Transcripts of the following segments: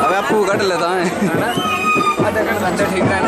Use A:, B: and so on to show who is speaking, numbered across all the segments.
A: अब आपको कट लेता है आधा घंटा ठीक है।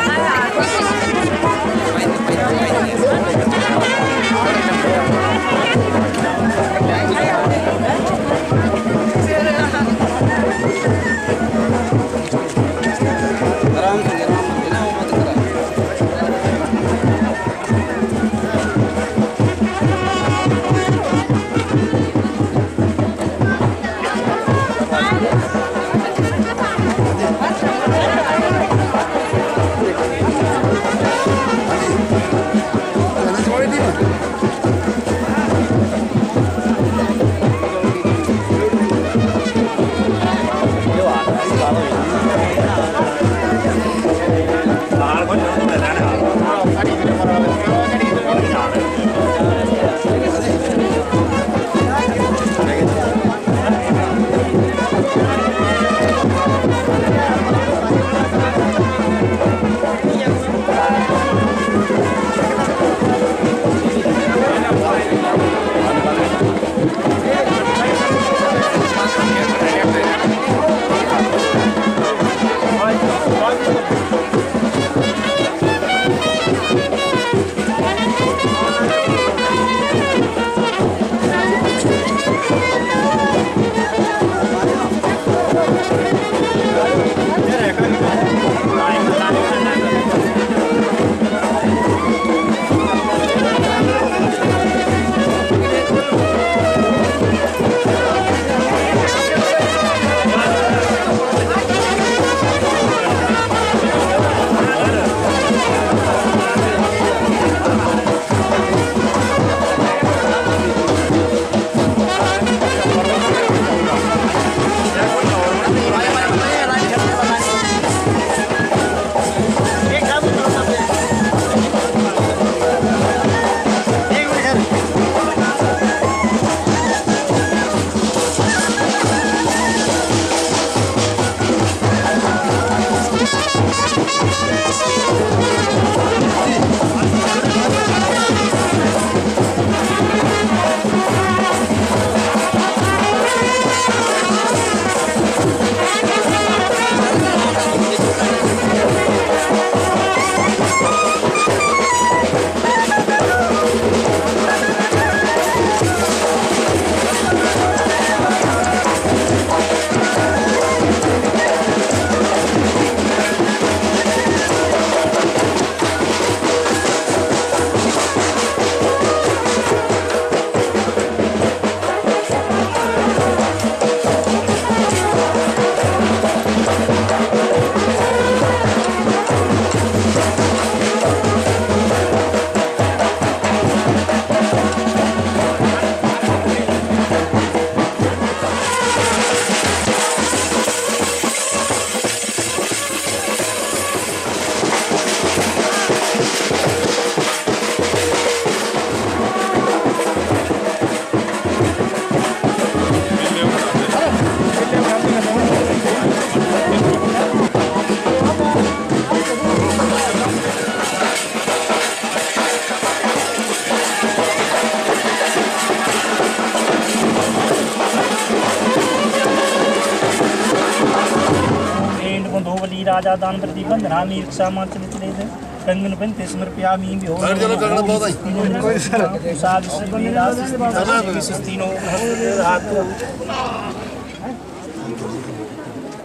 B: राजा दान प्रतिबंधनामि रक्षामाचलित रंगन पंते समर्पयामि विहो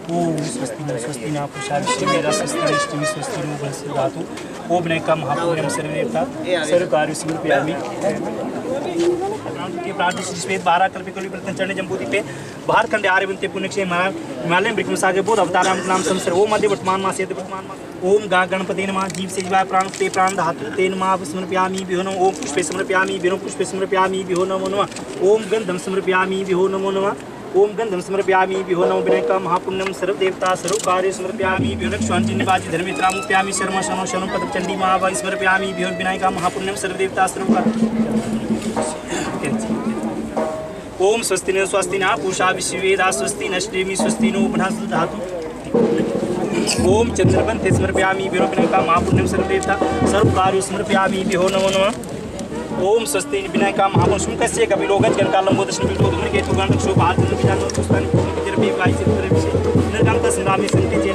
B: ओम स्वस्ति न पुषा विश्ववेदा स्वस्ति स्वस्ति नो बृहस्पति धातु ओम नैका महापुण्यम सर्वदेवता सर्वकार्य समर्पयामि के प्रार्थना श्वेत 12 कल्पे कलि प्रत्यन चरण जंबूदि पे बाहर खंडे आर्यवंते पुण्यक्षे हिमालय वृक्ष सागे बोध अवताराम नाम संसर ओम मध्य वर्तमान मास यद वर्तमान मास ओम गा गणपति नमः जीव से जीवाय प्राण ते प्राण धातु तेन मा समर्पयामि विहो नमः ओम पुष्पे समर्पयामि विनो पुष्पे समर्पयामि विहो नमो नमः ओम गंधम समर्पयामि विहो नमो नमः ओम गंधम समर्पयामि विहो नमो विनायक महापुण्यम सर्वदेवता सर्वकार्य समर्पयामि विहो शांति निवासी धर्मित्रामुप्यामि शर्मा शनो शनो पद चंडी महावाई समर्पयामि विहो विनायक महापुण्यम सर्वदेवता सर्वकार्य ओम स्वस्ति न पूषा विश्ववेदा स्वस्ति न श्रीमि स्वस्ति नो बृहस्पति धातु ओम चंद्रपंथे समर्पयामि विहो विनायक महापुण्यम सर्वदेवता सर्वकार्य समर्पयामि विहो नमो नमः ओम स्वस्ति विनायक महापुण्यम कस्य कपिलोगज गणकालंबोदर्शन विलोधुमन केतु गण रक्षो भारत विधान पुष्पानि जरबे वाई से उत्तर विषय निर्गमता संग्रामी संकेजे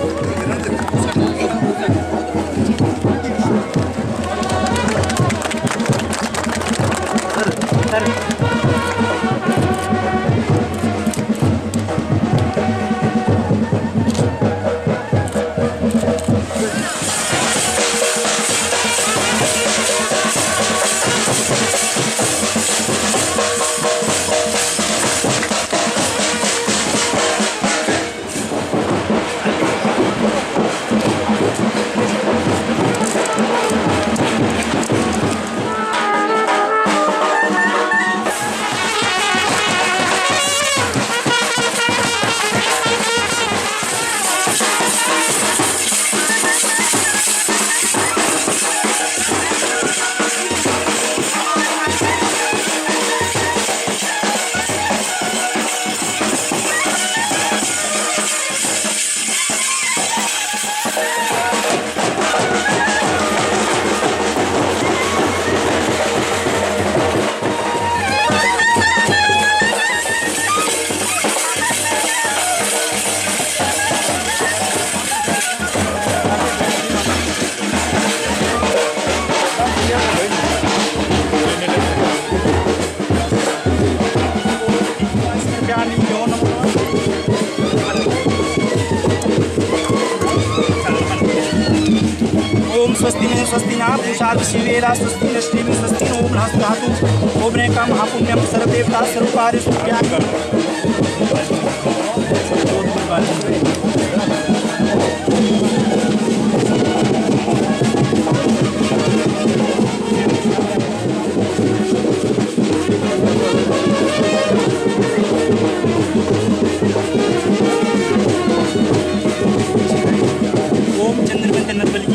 B: स्वस्ति न पूषा विश्ववेदा स्वस्ति न श्रीमि स्वस्ति नो बृहस्पति धातु ओम नैका महापुण्यम सर्वदेवता सर्वकार्य समर्पयामि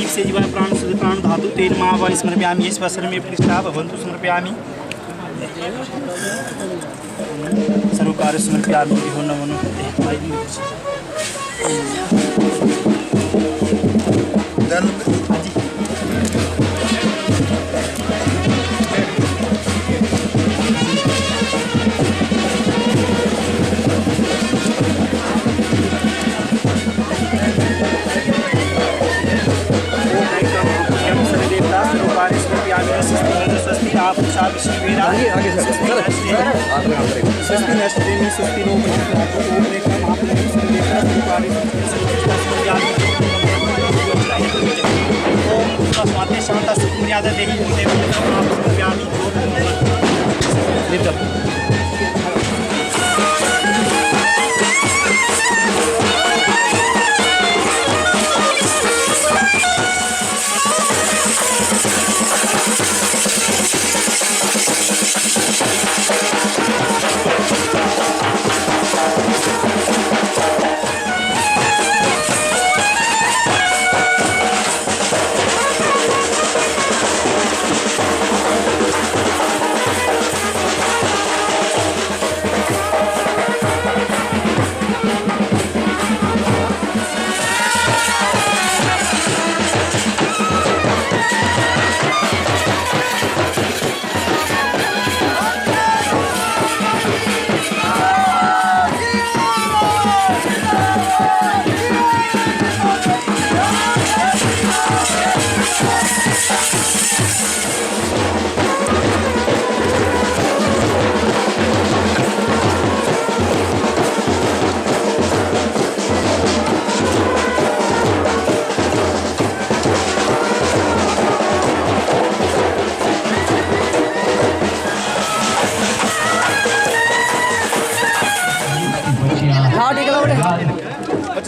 B: से जीवा प्राण सुध प्राण धातु तेन महावाई समर्पयामि इस वसर में प्रतिष्ठा भवन्तु समर्पयामि सर्वकार्य समर्पयामि विहो नमो नमः स्वस्ति नश्रेणी स्वस्ति नो ओम शांता सुमर्यादा देवी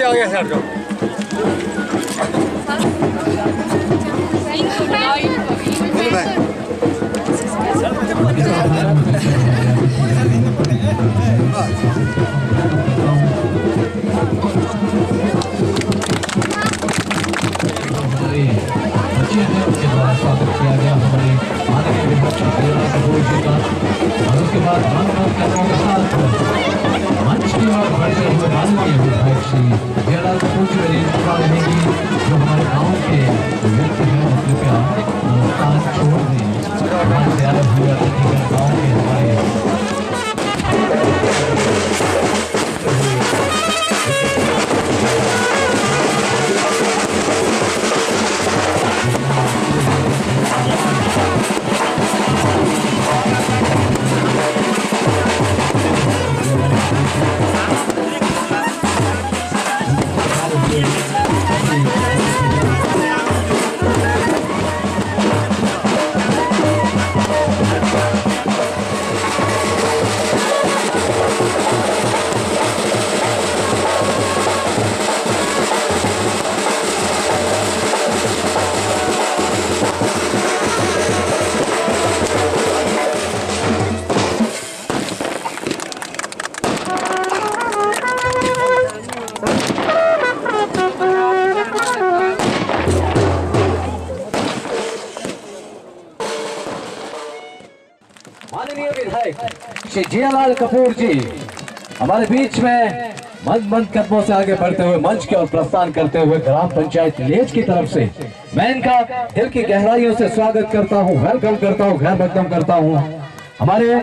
A: से आ गया सर जो
C: स्वागत किया गया हमारे माननीय विधायक और उसके बाद मंच की ओर बढ़ते हुए माननीय विधायक श्री जयलाल कपूर जी रहेंगी जो हमारे गांव के व्यक्ति हैं वो कृपया स्थान छोड़ दें हमारे प्यारे भैया गाँव के हमारे माननीय विधायक श्री जयलाल कपूर जी हमारे बीच में मंद कदमों से आगे बढ़ते हुए मंच की ओर प्रस्थान करते हुए ग्राम पंचायत लेज की तरफ से मैं इनका दिल की गहराइयों से स्वागत करता हूं, वेलकम करता हूं, खैर मकदम करता हूं। हमारे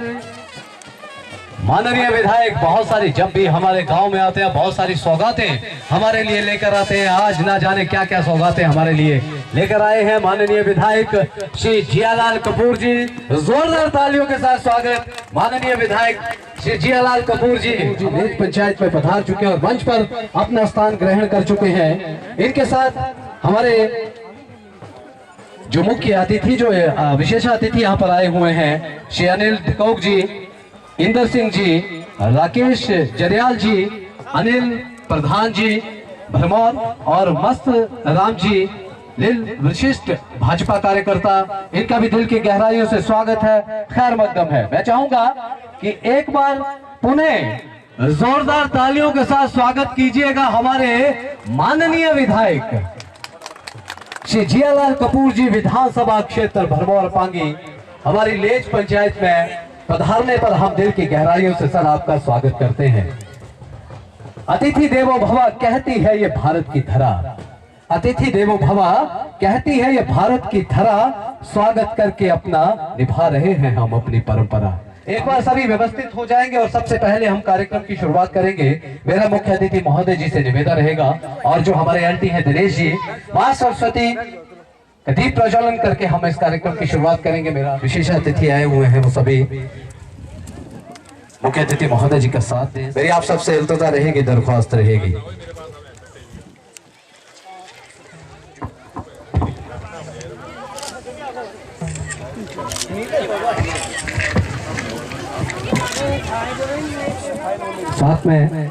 C: माननीय विधायक बहुत सारी जब भी हमारे गांव में आते हैं बहुत सारी सौगातें हमारे लिए लेकर आते हैं। आज ना जाने क्या क्या सौगातें हमारे लिए लेकर आए हैं माननीय विधायक श्री जयलाल कपूर जी। जोरदार तालियों के साथ स्वागत माननीय विधायक श्री जयलाल कपूर जी लेज पंचायत में पधार चुके हैं और मंच पर अपना स्थान ग्रहण कर चुके हैं। इनके साथ हमारे जो मुख्य अतिथि जो विशेष अतिथि यहाँ पर आए हुए हैं श्री अनिल टिकौक जी, इंदर सिंह जी, राकेश जरियाल जी, अनिल प्रधान जी भरमौर और मस्त राम जी दिल विशिष्ट भाजपा कार्यकर्ता, इनका भी दिल की गहराइयों से स्वागत है, खैर मकदम है। मैं चाहूंगा कि एक बार पुनः जोरदार तालियों के साथ स्वागत कीजिएगा हमारे माननीय विधायक श्री जयलाल कपूर जी विधानसभा क्षेत्र भरमौर पांगी हमारी लेज पंचायत में पधारने पर हम दिल की गहराइयों से सर आपका स्वागत करते हैं। अतिथि देवो भव कहती है ये भारत की धरा, अतिथि देवो भव कहती है ये भारत की धरा, स्वागत करके अपना निभा रहे हैं हम अपनी परंपरा। एक बार सभी व्यवस्थित हो जाएंगे और सबसे पहले हम कार्यक्रम की शुरुआत करेंगे। मेरा मुख्य अतिथि महोदय जी से निवेदन रहेगा और जो हमारे एलटी हैं दिनेश जी, मां सरस्वती दीप प्रज्वलन करके हम इस कार्यक्रम की शुरुआत करेंगे। मेरा विशेष अतिथि आए हुए हैं वो सभी मुख्य अतिथि महोदय जी का साथ दें। मेरी आप सबसे इल्तिजा रहेगी, दरख्वास्त रहेगी। साथ में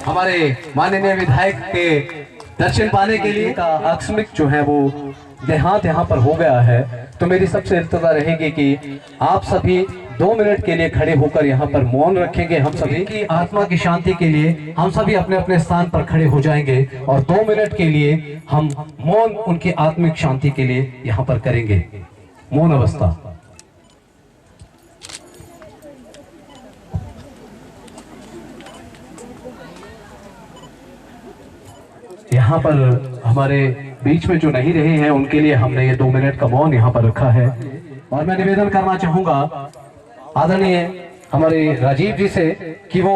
C: हमारे माननीय विधायक के दर्शन पाने के लिए का आकस्मिक जो है वो देहांत यहाँ पर हो गया है, तो मेरी सबसे इल्तिजा रहेगी कि आप सभी 2 मिनट के लिए खड़े होकर यहाँ पर मौन रखेंगे। हम सभी की आत्मा की शांति के लिए हम सभी अपने अपने स्थान पर खड़े हो जाएंगे और 2 मिनट के लिए हम मौन उनकी आत्मिक शांति के लिए यहाँ पर करेंगे। मौन अवस्था। यहाँ पर हमारे बीच में जो नहीं रहे हैं उनके लिए हमने ये 2 मिनट का मौन यहाँ पर रखा है। और मैं निवेदन करना चाहूंगा आदरणीय हमारे राजीव जी से कि वो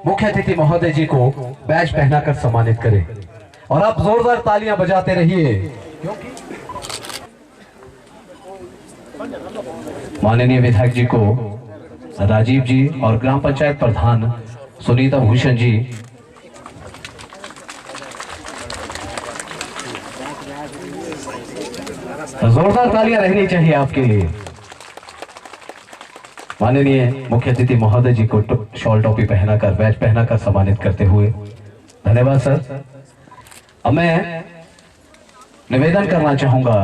C: मुख्य अतिथि महोदय जी को बैज पहनाकर सम्मानित करें और आप जोरदार तालियां बजाते रहिए। माननीय विधायक जी को राजीव जी और ग्राम पंचायत प्रधान सुनीता भूषण जी जोरदार तालियां रहनी चाहिए आपके लिए। माननीय मुख्य अतिथि महोदय जी को शॉल टोपी पहनाकर बैच पहनाकर सम्मानित करते हुए धन्यवाद सर। अब मैं निवेदन करना चाहूंगा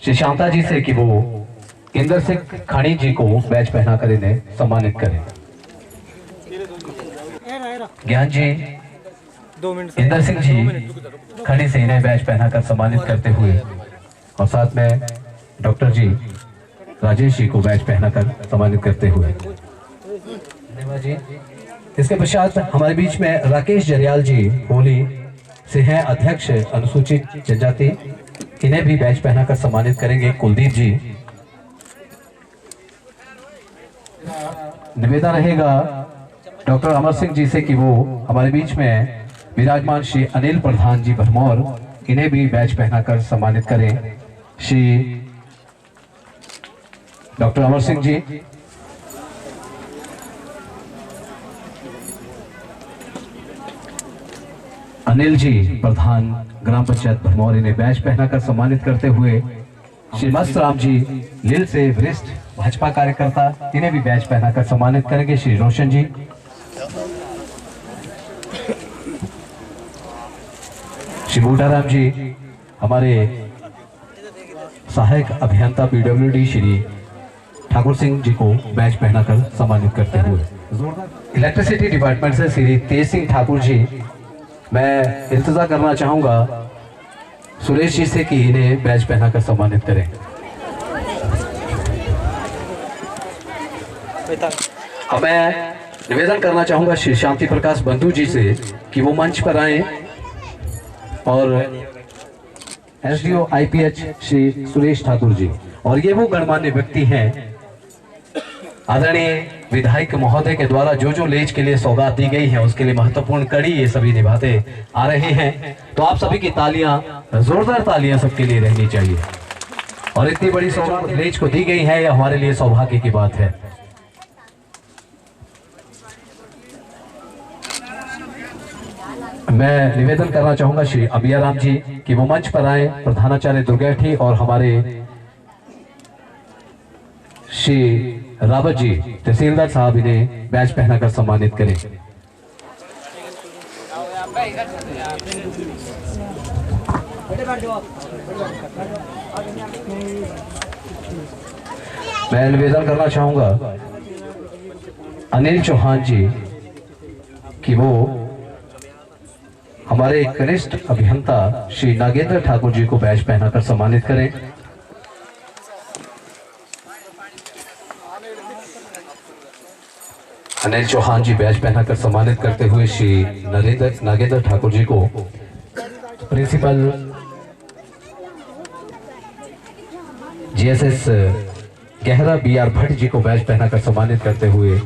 C: श्री शांता जी से कि वो इंदर सिंह खानी जी को बैच पहनाकर इन्हें सम्मानित करें। ज्ञान जी, इंदर सिंह जी खड़ी से इन्हें बैच पहनाकर सम्मानित करते हुए और साथ में डॉक्टर जी राजेश जी को बैच पहनाकर सम्मानित करते हुए धन्यवाद जी। इसके पश्चात हमारे बीच में राकेश जरियाल जी होली से हैं अध्यक्ष अनुसूचित जनजाति, इन्हें भी बैच पहनाकर सम्मानित करेंगे। कुलदीप जी, निवेदन रहेगा डॉक्टर अमर सिंह जी से कि वो हमारे बीच में विराजमान श्री अनिल प्रधान जी भरमौर, इन्हें भी बैच पहनाकर सम्मानित करें। श्री डॉक्टर अमर सिंह जी, अनिल जी प्रधान ग्राम पंचायत भरमौर, इन्हें बैच पहनाकर सम्मानित करते हुए श्री मस्त राम जी लील से वरिष्ठ भाजपा कार्यकर्ता, इन्हें भी बैच पहनाकर सम्मानित करेंगे। श्री रोशन जी, श्री बूढ़ाराम जी हमारे सहायक अभियंता पीडब्ल्यूडी श्री ठाकुर सिंह जी को बैच पहनाकर सम्मानित करते हुए इलेक्ट्रिसिटी डिपार्टमेंट से श्री तेज सिंह ठाकुर जी, मैं इल्तजा करना चाहूंगा सुरेश जी से कि इन्हें बैच पहनाकर सम्मानित करें। अब मैं निवेदन करना चाहूंगा श्री शांति प्रकाश बंधु जी से कि वो मंच पर आए और एसडीओ आईपीएच श्री सुरेश ठाकुर जी, और ये वो गणमान्य व्यक्ति हैं आदरणीय विधायक महोदय के द्वारा जो जो लेज के लिए सौगात दी गई है उसके लिए महत्वपूर्ण कड़ी ये सभी निभाते आ रहे हैं। तो आप सभी की तालियां, जोरदार तालियां सबके लिए रहनी चाहिए। और इतनी बड़ी सौगात लेज को दी गई है, यह हमारे लिए सौभाग्य की बात है। मैं निवेदन करना चाहूंगा श्री अबिया राम जी कि वो मंच पर आए। प्रधानाचार्य दुर्गेठी और हमारे श्री रावत जी तहसीलदार साहब इन्हें बैच पहनाकर सम्मानित करें। मैं निवेदन करना चाहूंगा अनिल चौहान जी कि वो हमारे कनिष्ठ अभियंता श्री नागेंद्र ठाकुर जी को बैच पहनाकर सम्मानित करें। अनिल चौहान जी बैच पहनाकर सम्मानित करते हुए श्री नागेंद्र ठाकुर जी को प्रिंसिपल जीएसएस गहरा बीआर भट्ट जी को बैच पहनाकर सम्मानित करते हुए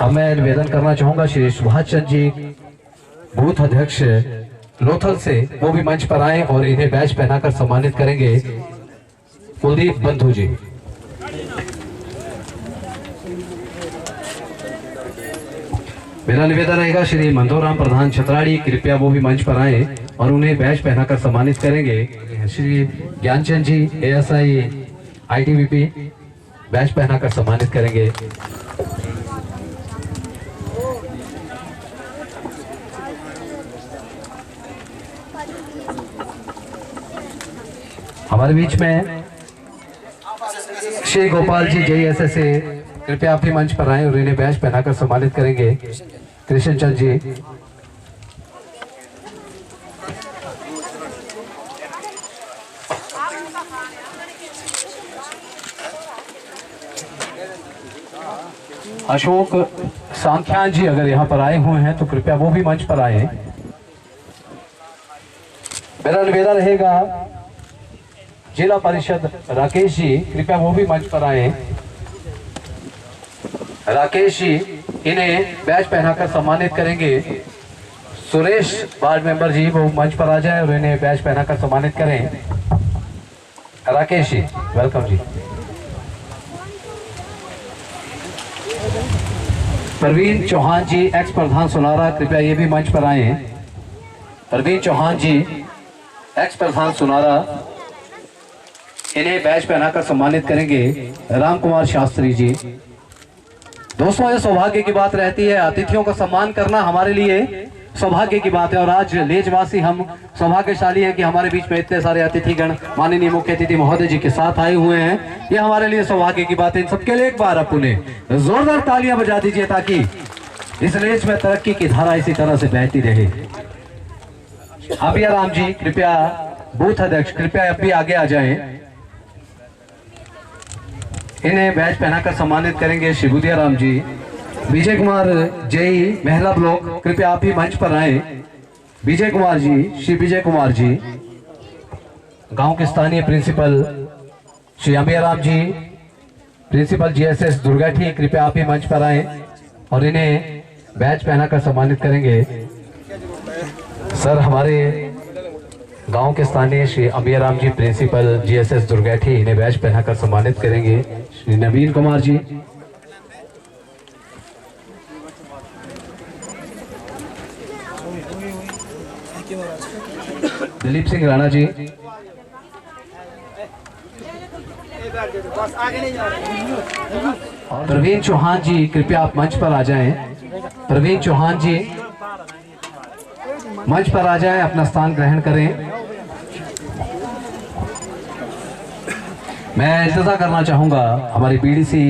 C: अब मैं निवेदन करना चाहूंगा श्री सुभाष चंद्र जी बूथ अध्यक्ष लोथल से, वो भी मंच पर आए और इन्हें बैच पहनाकर सम्मानित करेंगे। कुलदीप बंधु जी, मेरा निवेदन रहेगा श्री मंदोराम प्रधान छतराड़ी, कृपया वो भी मंच पर आए और उन्हें बैच पहनाकर सम्मानित करेंगे। श्री ज्ञानचंद जी एएसआई आईटीबीपी बैच पहनाकर सम्मानित करेंगे। हमारे बीच में श्री गोपाल जी जेएसएस से, कृपया आप भी मंच पर आए और इन्हें बैच पहनाकर सम्मानित करेंगे। कृष्ण चंद जी, अशोक सांख्यान जी अगर यहाँ पर आए हुए हैं तो कृपया वो भी मंच पर आए। मेरा निवेदन रहेगा जिला परिषद राकेश जी, कृपया वो भी मंच पर आए। राकेश जी इन्हें बैच पहनाकर सम्मानित करेंगे। सुरेश वार्ड मेंबर जी वो मंच पर आ जाए और इन्हें बैच पहनाकर सम्मानित करें। राकेश जी वेलकम जी। प्रवीण चौहान जी एक्स प्रधान सुनारा, कृपया ये भी मंच पर आए। प्रवीण चौहान जी एक्स प्रधान सुनारा, इन्हें बैच पहनाकर सम्मानित करेंगे राम कुमार शास्त्री जी। दोस्तों, ये सौभाग्य की बात रहती है, अतिथियों का सम्मान करना हमारे लिए सौभाग्य की बात है। और आज लेजवासी हम सौभाग्यशाली हैं कि हमारे बीच में इतने सारे अतिथिगण माननीय मुख्य अतिथि महोदय जी के साथ आए हुए हैं। ये हमारे लिए सौभाग्य की बात है। इन सबके लिए एक बार आप उन्हें जोरदार तालियां बजा दीजिए ताकि इस लेज में तरक्की की धारा इसी तरह से बहती रहे। अभिया राम जी, कृपया बूथ अध्यक्ष कृपया अब भी आगे आ जाएं। इन्हें बैच पहनाकर सम्मानित करेंगे श्री बुधिया राम जी। विजय कुमार जेई महिला ब्लॉक, कृपया आप भी मंच पर आए। विजय कुमार जी, श्री विजय कुमार जी। गांव के स्थानीय principal Shri अभिया Ram ji, principal GSS दुर्गाठी, कृपया आप भी मंच पर आए और इन्हें बैच पहनाकर सम्मानित करेंगे। सर, हमारे गांव के स्थानीय श्री अभिया राम जी, प्रिंसिपल जीएसएस दुर्गाठी, इन्हें बैच पहनाकर सम्मानित करेंगे श्री नवीन कुमार जी। दिलीप सिंह राणा जी। प्रवीण चौहान जी, कृपया आप मंच पर आ जाएं। प्रवीण चौहान जी मंच पर आ जाएं, अपना स्थान ग्रहण करें। मैं इंतजार करना चाहूंगा हमारी बीडीसी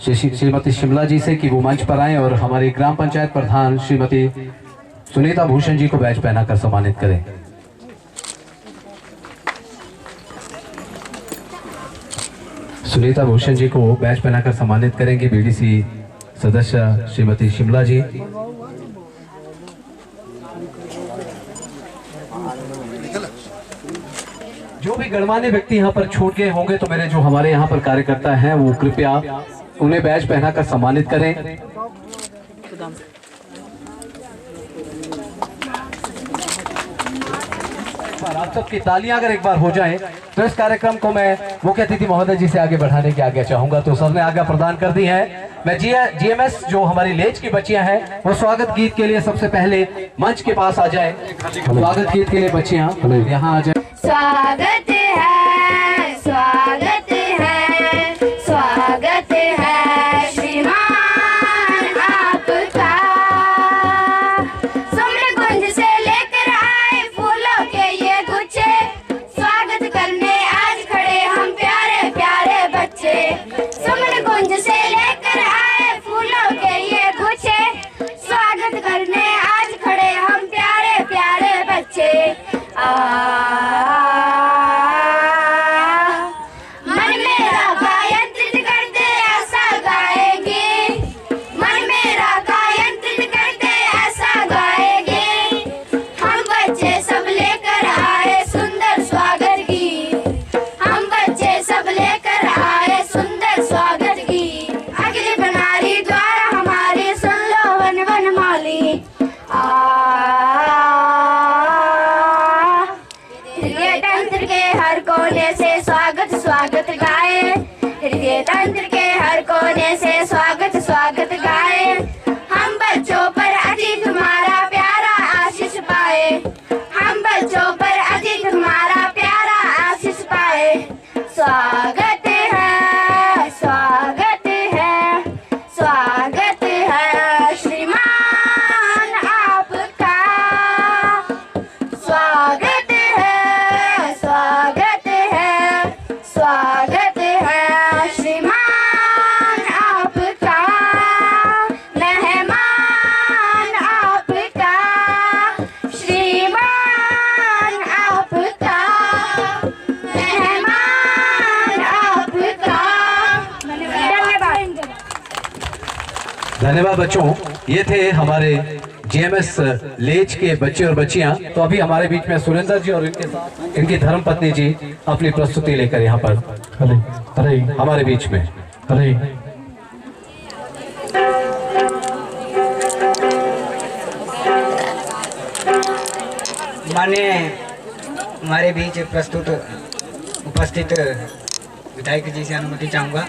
C: श्रीमती शिमला जी से कि वो मंच पर आएं और हमारी ग्राम पंचायत प्रधान श्रीमती सुनीता भूषण जी को बैच पहनाकर सम्मानित करें। सुनीता भूषण जी को बैच पहनाकर सम्मानित करेंगे बीडीसी सदस्य श्रीमती शिमला जी। जो भी गणमान्य व्यक्ति यहाँ पर छूट गए होंगे तो मेरे जो हमारे यहाँ पर कार्यकर्ता हैं वो कृपया उन्हें बैच पहनाकर सम्मानित करें। आप सबकी तालियां अगर एक बार हो जाएं तो इस कार्यक्रम को मैं मुख्य अतिथि महोदय जी से आगे बढ़ाने की आज्ञा चाहूंगा। तो सर ने आज्ञा प्रदान कर दी है। मैं जीएमएस जो हमारी लेज की बच्चियां हैं वो स्वागत गीत के लिए सबसे पहले मंच के पास आ जाए। स्वागत गीत के लिए बच्चियां यहाँ आ जाए।
D: स्वागत है, स्वागत है, स्वागत है श्रीमान आपका। सुमरकुंज से लेकर आए फूलों के ये गुच्छे, स्वागत करने आज खड़े हम प्यारे प्यारे बच्चे। सुमरकुंज से लेकर आए फूलों के ये गुच्छे, स्वागत करने आज खड़े हम प्यारे प्यारे बच्चे। स्वागत गाए, हृदय तंत्र के हर कोने से स्वागत स्वागत गाए। हम बच्चों पर अति तुम्हारा प्यारा आशीष पाए, हम बच्चों पर अति तुम्हारा प्यारा आशीष पाए। स्वागत है, स्वागत है, स्वागत है श्रीमान आपका। स्वागत है, स्वागत है, स्वागत है श्रीमान आपका। मेहमान आपका, श्रीमान आपका, मेहमान आपका।
C: धन्यवाद बच्चों। ये थे हमारे जीएमएस लेज के बच्चे और बच्चियां। तो अभी हमारे बीच में सुरेंद्र जी और इनके साथ इनकी धर्मपत्नी जी अपनी प्रस्तुति लेकर यहाँ पर हमारे बीच में।
A: माननीय हमारे बीच उपस्थित विधायक जी से अनुमति चाहूँगा।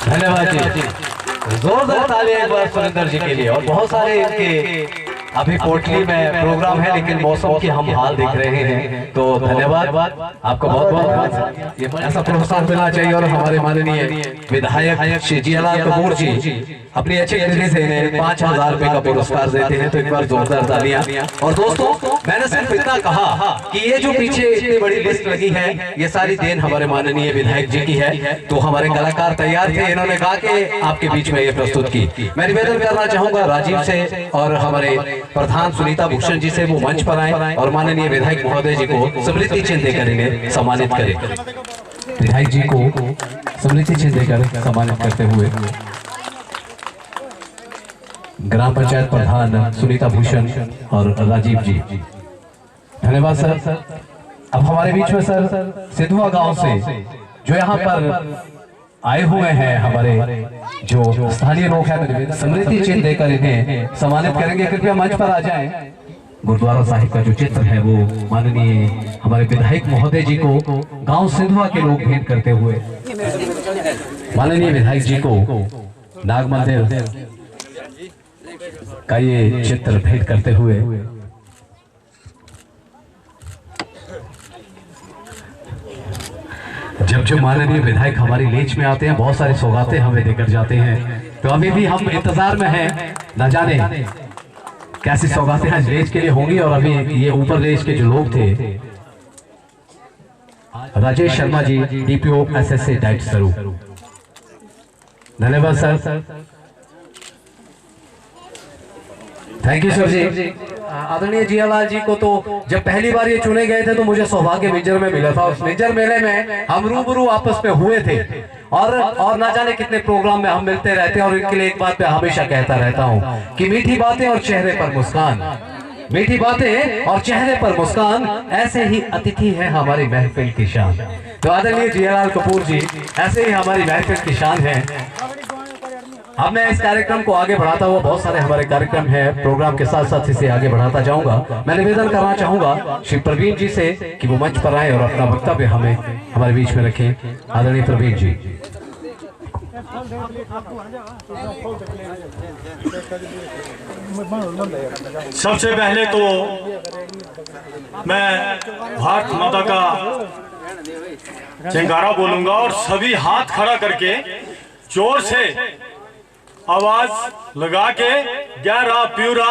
C: धन्यवाद जी, जोरदार ताली एक बार सुरेंद्र जी के लिए। और बहुत सारे इनके अभी पोटली में प्रोग्राम है, लेकिन मौसम की हम हाल देख रहे हैं। तो धन्यवाद आपको बहुत बहुत। ऐसा प्रोत्साहन मिलना चाहिए। और हमारे माननीय विधायक श्री जियालाल कपूर जी अपनी अच्छी गिनती से इन्हें 5,000 रुपए का पुरस्कार देते हैं। तो एक बार जोरदार तालियां। और दोस्तों, मैंने सिर्फ इतना कहा कि ये जो पीछे इतनी बड़ी लिस्ट लगी है, ये सारी देन हमारे माननीय विधायक जी की है। तो हमारे कलाकार तैयार थे, इन्होंने कहा कि आपके बीच में ये प्रस्तुत की। मैं निवेदन करना चाहूंगा राजीव से और हमारे प्रधान सुनीता भूषण जी से वो मंच पर आए और माननीय विधायक महोदय जी को स्मृति चिन्ह देकर इन्हें सम्मानित करें। विधायक जी को स्मृति चिन्ह देकर सम्मानित करते हुए ग्राम पंचायत प्रधान सुनीता भूषण और राजीव जी। धन्यवाद सर। अब हमारे बीच में सर सिद्धुआ गांव से जो यहाँ पर आए हुए हैं हमारे जो स्थानीय लोग हैं, स्मृति चिन्ह देकर इन्हें सम्मानित करेंगे। कृपया मंच पर आ जाएं। गुरुद्वारा साहिब का जो चित्र है वो माननीय हमारे विधायक महोदय जी को गांव सिद्धुआ के लोग भेंट करते हुए माननीय विधायक जी को नाग मंदिर का ये चित्र भेंट करते हुए जब माननीय विधायक हमारी लेच में आते हैं, बहुत सारी सौगातें हमें देकर जाते हैं। तो अभी भी हम इंतजार में हैं, न जाने कैसी सौगातें आज लेच के लिए होंगी। और अभी ये ऊपर लेच के जो लोग थे, राजेश शर्मा जी डीपीओ एसएससी डाइट सरू। धन्यवाद सर। थैंक यू सर जी। आदरणीय जियालाल जी को तो जब पहली बार ये चुने गए थे तो मुझे सौभाग्य मिंजर में मिला था। उस मिंजर मेले में हम रूबरू आपस में हुए थे और ना जाने कितने प्रोग्राम में हम मिलते रहते हैं। और इनके लिए एक बात मैं हमेशा कहता रहता हूँ कि मीठी बातें और चेहरे पर मुस्कान, मीठी बातें और चेहरे पर मुस्कान, ऐसे ही अतिथि है हमारी महफिल की शान। तो आदरणीय जियालाल कपूर जी ऐसे ही हमारी महफिल की शान है। अब मैं इस कार्यक्रम को आगे बढ़ाता हुआ, बहुत सारे हमारे कार्यक्रम हैं, प्रोग्राम के साथ साथ इसे आगे बढ़ाता जाऊंगा। मैं निवेदन करना चाहूंगा श्री प्रवीण जी से कि वो मंच पर आए और अपना वक्तव्य हमें हमारे बीच में रखें। आदरणीय प्रवीण जी।
E: सबसे पहले तो मैं भारत माता का जयकारा बोलूंगा और सभी हाथ खड़ा करके जोर से आवाज लगा के ग्यारह प्यूरा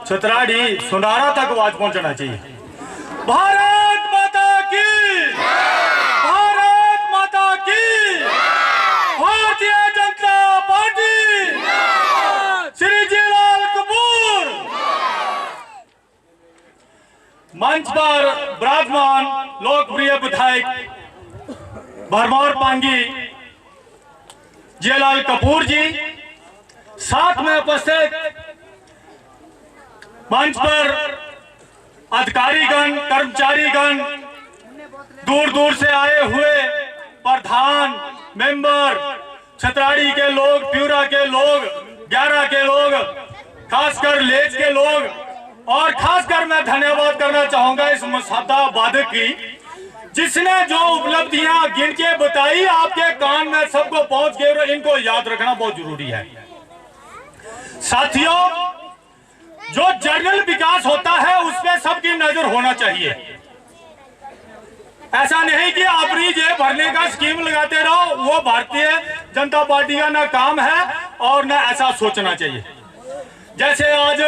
E: छतराड़ी सुनारा तक आवाज पहुंचना चाहिए। भारत माता की, भारत माता की, भारतीय जनता पार्टी, श्री जियालाल कपूर। मंच पर विराजमान लोकप्रिय विधायक भरमौर पांगी जियालाल कपूर जी, साथ में उपस्थित मंच पर अधिकारीगण, कर्मचारीगण, दूर दूर से आए हुए प्रधान, मेंबर, छतराड़ी के लोग, प्यूरा के लोग, 11 के लोग, खासकर लेज के लोग। और खासकर मैं धन्यवाद करना चाहूंगा इस मसादा वादक की, जिसने जो उपलब्धियां गिन के बताई आपके कान में सबको पहुंच गए और इनको याद रखना बहुत जरूरी है। साथियों, जो जर्नल विकास होता है उस पर सबकी नजर होना चाहिए। ऐसा नहीं कि अपनी जेब भरने का स्कीम लगाते रहो, वो भारतीय जनता पार्टी का ना काम है और ना ऐसा सोचना चाहिए। जैसे आज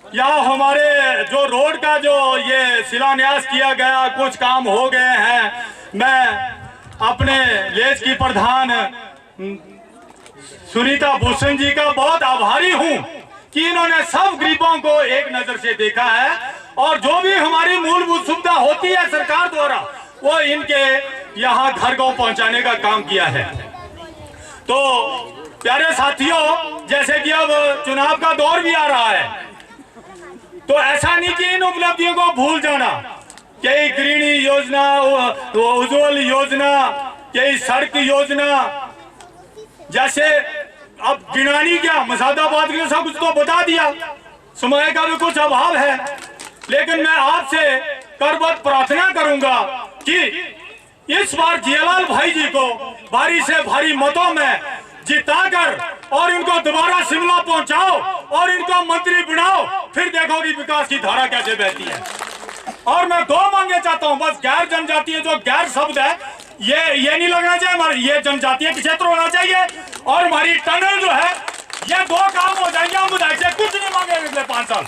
E: यहाँ हमारे जो रोड का जो ये शिलान्यास किया गया, कुछ काम हो गए हैं। मैं अपने लेज की प्रधान सुनीता भूषण जी का बहुत आभारी हूं कि इन्होंने सब गरीबों को एक नजर से देखा है और जो भी हमारी मूलभूत सुविधा होती है सरकार द्वारा वो इनके यहाँ घर गांव पहुंचाने का काम किया है। तो प्यारे साथियों, जैसे कि अब चुनाव का दौर भी आ रहा है, तो ऐसा नहीं कि इन उपलब्धियों को भूल जाना। कई गृहिणी योजना, उज्ज्वल योजना, कई सड़क योजना, जैसे अब गिनानी क्या, मसादाबाद के सब कुछ तो बता दिया, समय का भी कुछ अभाव है। लेकिन मैं आपसे करबद्ध प्रार्थना करूंगा कि इस बार जियालाल भाई जी को भारी से भारी मतों में जिताकर और इनको दोबारा शिमला पहुंचाओ और इनको मंत्री बनाओ, फिर देखोगी विकास की धारा कैसे बहती है। और मैं दो मांगे चाहता हूं बस, गैर जनजातीय जो गैर शब्द है ये नहीं लगना चाहिए हमारे, ये जनजातीय क्षेत्र होना चाहिए। और हमारी टनल जो है ये दो काम हो जाएंगे, हम विधायक से कुछ नहीं मांगे अगले 5 साल।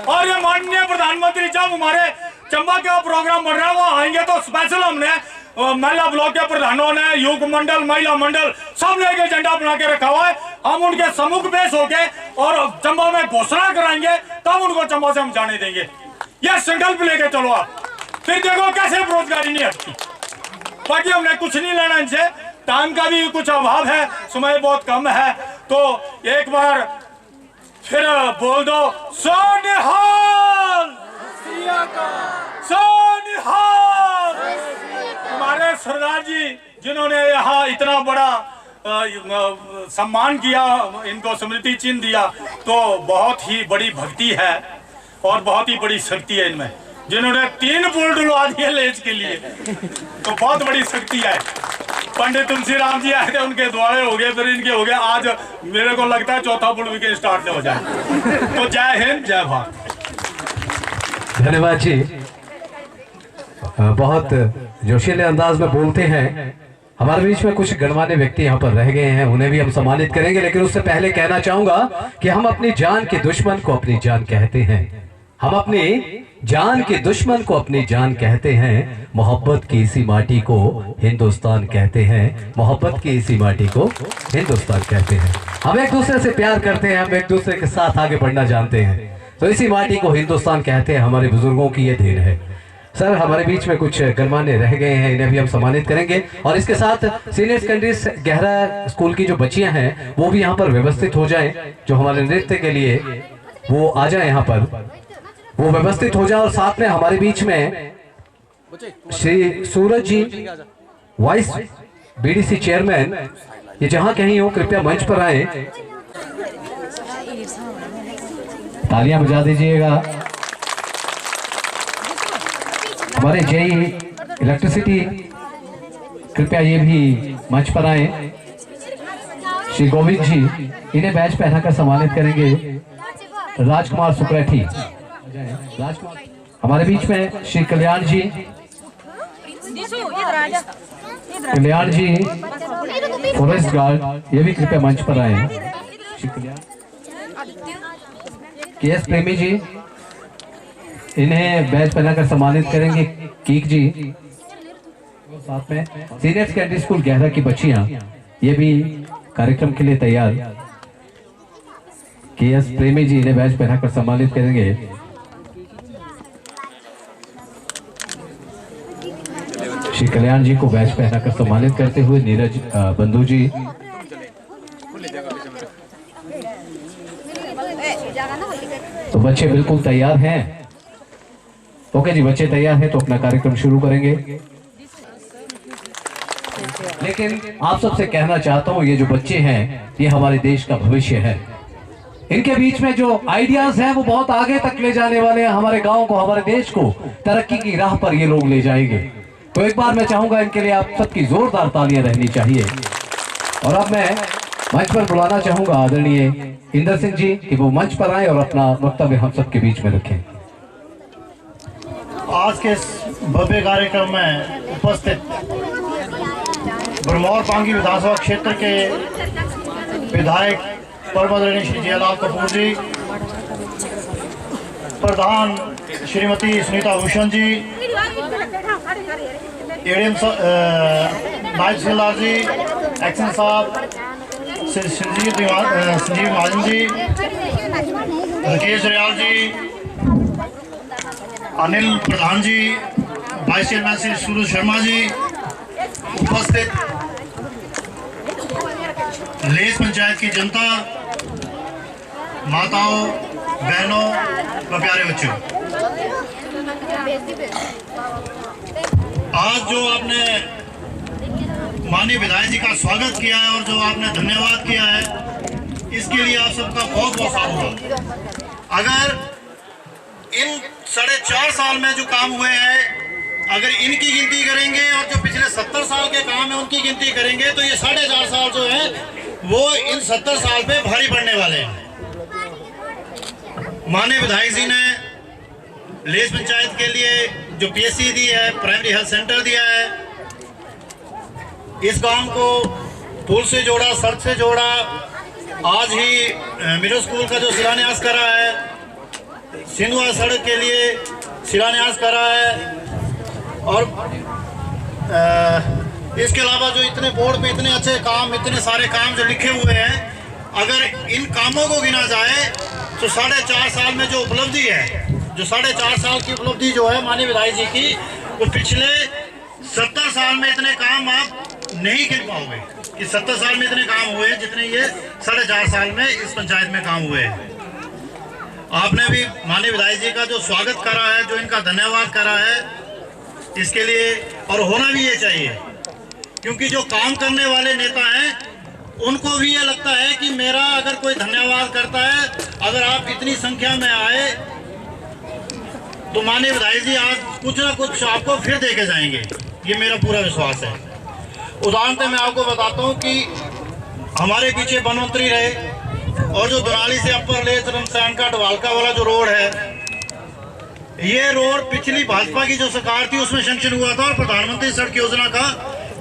E: और ये माननीय प्रधानमंत्री जब हमारे चंबा का प्रोग्राम बन रहा है वहां आएंगे तो स्पेशल हमने महिला ब्लॉक के प्रधानों ने, युवक मंडल, महिला मंडल सब ने एक एजेंडा बना के रखा हुआ है। हम उनके सम्मुख पेश होके और चंबा में घोषणा कराएंगे, तब उनको चंबा से हम जाने देंगे। यह संकल्प लेके चलो आप, फिर देखो कैसे बेरोजगारी नहीं हटती। बाकी हमने कुछ नहीं लेना इनसे, टाइम का भी कुछ अभाव है, समय बहुत कम है, तो एक बार फिर बोल दो सोनिहाल सोनिहाल। हमारे सरदार जी जिन्होंने यहाँ इतना बड़ा सम्मान किया, इनको स्मृति चिन्ह दिया, तो बहुत ही बड़ी भक्ति है और बहुत ही बड़ी शक्ति है इनमें। जिन्होंने 3 पुल डुलवा दिए लेज के लिए, तो बहुत बड़ी शक्ति है। पंडित तुलसीराम जी आए थे, उनके द्वारे हो गए, फिर इनके हो गए, आज मेरे को लगता है 4था पुल भी स्टार्ट हो जाए। तो जय हिंद, जय भारत।
C: धन्यवाद जी, बहुत जोशीले अंदाज में बोलते हैं। हमारे बीच में कुछ गणमान्य व्यक्ति यहाँ पर रह गए हैं, उन्हें भी हम सम्मानित करेंगे, लेकिन उससे पहले कहना चाहूंगा कि हम अपनी जान के दुश्मन को अपनी जान कहते हैं। हम अपनी जान के दुश्मन को अपनी जान कहते हैं। मोहब्बत की इसी माटी को हिंदुस्तान कहते हैं। मोहब्बत की इसी माटी को हिंदुस्तान कहते हैं। हम एक दूसरे से प्यार करते हैं, हम एक दूसरे के साथ आगे बढ़ना जानते हैं, तो इसी माटी को हिंदुस्तान कहते हैं। हमारे बुजुर्गों की ये देन है। सर, हमारे बीच में कुछ गणमान्य रह गए हैं, इन्हें भी हम सम्मानित करेंगे। और इसके साथ सीनियर सेकेंडरी गहरा स्कूल की जो बच्चियां हैं वो भी यहाँ पर व्यवस्थित हो जाएं, जो हमारे नृत्य के लिए वो आ जाए यहाँ पर, वो व्यवस्थित हो जाए। और साथ में हमारे बीच में श्री सूरज जी, वाइस बीडीसी चेयरमैन, ये जहां कहीं हो कृपया मंच पर आए। तालियां बजा दीजिएगा। हमारे जेई इलेक्ट्रिसिटी कृपया ये भी मंच पर आए। श्री गोविंद जी, इन्हें बैच पहनाकर सम्मानित करेंगे। राजकुमार सुक्रेठी, राजकुमार। हमारे बीच में श्री कल्याण जी, कल्याण जी फॉरेस्ट गार्ड, ये भी कृपया मंच पर आए। श्री कल्याण, केएस प्रेमी जी, इन्हें बैच पहनाकर सम्मानित करेंगे। कीक जी, साथ में सीनियर सेकेंडरी स्कूल गहरा की बच्चियां, ये भी कार्यक्रम के लिए तैयार। केएस प्रेमी जी इन्हें बैच पहनाकर सम्मानित करेंगे। श्री कल्याण जी को बैच पहनाकर सम्मानित करते हुए नीरज बंधु जी, तो बच्चे बिल्कुल तैयार हैं। ओके जी, बच्चे तैयार हैं तो अपना कार्यक्रम शुरू करेंगे। लेकिन आप सबसे कहना चाहता हूं, ये जो बच्चे हैं ये हमारे देश का भविष्य है। इनके बीच में जो आइडियाज हैं वो बहुत आगे तक ले जाने वाले हैं। हमारे गांव को, हमारे देश को तरक्की की राह पर ये लोग ले जाएंगे। तो एक बार मैं चाहूंगा इनके लिए आप सबकी जोरदार तालियां रहनी चाहिए। और अब मैं मंच पर बुलाना चाहूंगा आदरणीय इंदर सिंह जी कि वो मंच पर आए और अपना वक्तव्य हम सबके बीच में रखें।
F: आज के इस भव्य कार्यक्रम में उपस्थित भरमौर पांगी विधानसभा क्षेत्र के विधायक परम आदरणीय श्री जयलाल कपूर जी, प्रधान श्रीमती सुनीता भूषण जी, एडीएम नायब तहसीलदार जी, एक्शन साहब संजीव महाजन जी, राकेश दरियाल जी, अनिल प्रधान जी, वाइस चेयरमैन श्री सूरज शर्मा जी, उपस्थित लेस पंचायत की जनता, माताओं, बहनों व प्यारे बच्चों, आज जो आपने माननीय विधायक जी का स्वागत किया है और जो आपने धन्यवाद किया है, इसके लिए आप सबका बहुत बहुत आभार। अगर इन 4.5 साल में जो काम हुए हैं, अगर इनकी गिनती करेंगे और जो पिछले 70 साल के काम है उनकी गिनती करेंगे, तो ये 4.5 साल जो है वो इन 70 साल पे भारी पड़ने वाले हैं। माननीय विधायक जी ने लेस पंचायत के लिए जो पीएससी दी है, प्राइमरी हेल्थ सेंटर दिया है, इस गांव को पुल से जोड़ा, सड़क से जोड़ा, आज ही मिडिल स्कूल का जो शिलान्यास करा है, सिंधुआ सड़क के लिए शिलान्यास करा है, और इसके अलावा जो इतने बोर्ड पे इतने अच्छे काम, इतने सारे काम जो लिखे हुए हैं, अगर इन कामों को गिना जाए तो 4.5 साल में जो उपलब्धि है, जो 4.5 साल की उपलब्धि जो है माननीय विधायक जी की, वो पिछले 70 साल में इतने काम आप नहीं गिन पाओगे कि 70 साल में इतने काम हुए जितने ये 4.5 साल में इस पंचायत में काम हुए हैं। आपने भी माननीय विधायक जी का जो स्वागत करा है, जो इनका धन्यवाद करा है, इसके लिए, और होना भी ये चाहिए, क्योंकि जो काम करने वाले नेता हैं उनको भी ये लगता है कि मेरा अगर कोई धन्यवाद करता है, अगर आप इतनी संख्या में आए तो माननीय विधायक जी आज कुछ ना कुछ आपको फिर दे के जाएंगे, ये मेरा पूरा विश्वास है। उदाहरण मैं आपको बताता हूँ कि हमारे पीछे वन मंत्री रहे, और जो दुनाली से अपर लेस रमसैन का ढवालका वाला जो रोड है, ये रोड पिछली भाजपा की जो सरकार थी उसमें सैंक्शन हुआ था और प्रधानमंत्री सड़क योजना का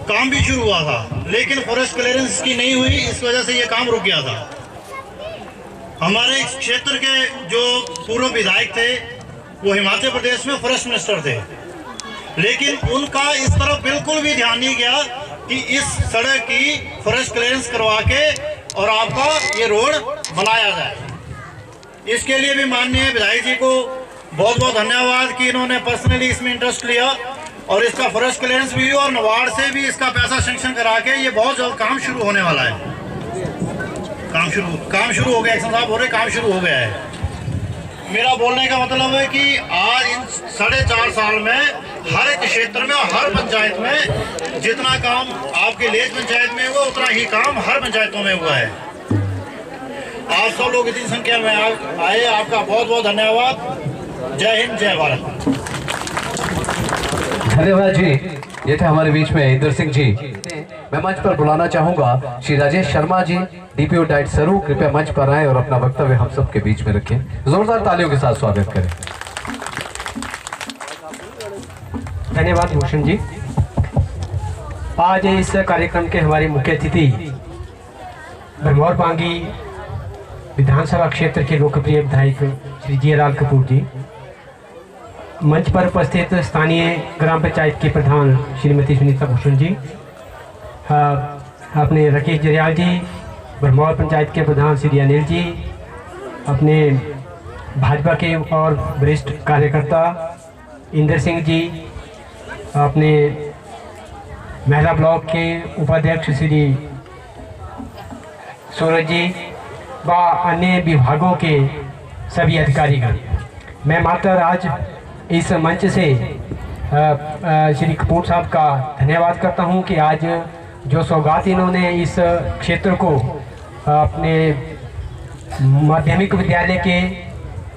F: काम भी शुरू हुआ था, लेकिन फॉरेस्ट क्लियरेंस की नहीं हुई, इस वजह से ये काम रुक गया था। हमारे क्षेत्र के जो पूर्व विधायक थे वो हिमाचल प्रदेश में फॉरेस्ट मिनिस्टर थे, लेकिन उनका इस तरफ बिल्कुल भी ध्यान नहीं गया कि इस सड़क की फॉरेस्ट क्लियरेंस करवा के और आपका ये रोड बनाया जाए। इसके लिए भी माननीय विधायक जी को बहुत बहुत धन्यवाद कि इन्होंने पर्सनली इसमें इंटरेस्ट लिया और इसका फॉरेस्ट क्लियरेंस भी हुआ और नाबार्ड से भी इसका पैसा सैंक्शन करा के ये बहुत जल्द काम शुरू होने वाला है। काम शुरू हो गया, एक्शन साहब हो रहे, काम शुरू हो गया है। मेरा बोलने का मतलब है कि आज इन 4.5 साल में हर एक क्षेत्र में और हर पंचायत में जितना काम आपके लेस पंचायत में हुआ उतना ही काम हर पंचायतों में हुआ है। आप सब लोग इतनी संख्या में आए, आपका बहुत बहुत धन्यवाद। जय हिंद, जय भारत।
C: धन्यवाद जी। ये थे हमारे बीच में इंदर सिंह जी। मैं मंच पर बुलाना चाहूंगा श्री राजेश शर्मा जी, डीपीओ डाइट सरू, कृपया मंच पर आए और अपना वक्तव्य हम सब के बीच में रखें। जोरदार तालियों के साथ स्वागत करें।
G: धन्यवाद भूषण जी। आज इस कार्यक्रम के हमारे मुख्य अतिथि भरमौर पांगी विधानसभा क्षेत्र के लोकप्रिय विधायक श्री जीलाल कपूर जी, मंच पर उपस्थित स्थानीय ग्राम पंचायत के प्रधान श्रीमती सुनीता भूषण जी, अपने राकेश जरियाल जी, भरमौर पंचायत के प्रधान श्री अनिल जी, अपने भाजपा के और वरिष्ठ कार्यकर्ता इंदर सिंह जी, अपने महिला ब्लॉक के उपाध्यक्ष श्री सूरज जी व अन्य विभागों के सभी अधिकारीगण। मैं मात्र आज इस मंच से श्री कपूर साहब का धन्यवाद करता हूं कि आज जो सौगात इन्होंने इस क्षेत्र को अपने माध्यमिक विद्यालय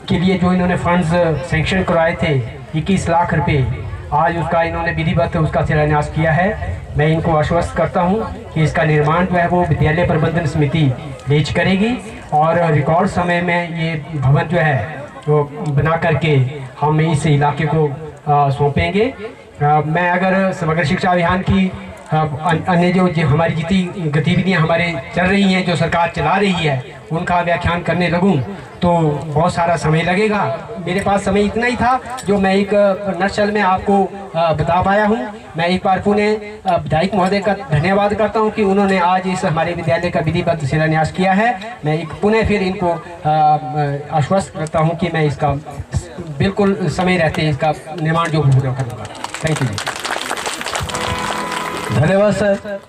G: के लिए जो इन्होंने फंड्स सैंक्शन करवाए थे 21 लाख रुपए, आज उसका इन्होंने विधिवत उसका शिलान्यास किया है। मैं इनको आश्वस्त करता हूं कि इसका निर्माण जो है वो विद्यालय प्रबंधन समिति लेज करेगी और रिकॉर्ड समय में ये भवन जो है वो बना करके हम इस इलाके को सौंपेंगे। मैं अगर समग्र शिक्षा अभियान की अन्य जो हमारी जितनी गतिविधियां हमारे चल रही हैं, जो सरकार चला रही है, उनका व्याख्यान करने लगूं तो बहुत सारा समय लगेगा। मेरे पास समय इतना ही था जो मैं एक नक्शल में आपको बता पाया हूं। मैं एक बार पुनः विधायक महोदय का धन्यवाद करता हूं कि उन्होंने आज इस हमारे विद्यालय का विधिवत शिलान्यास किया है। मैं एक पुनः फिर इनको आश्वस्त करता हूं कि मैं इसका बिल्कुल समय रहते इसका निर्माण जो पूरा करूँगा। Thank you.
C: धन्यवाद सर।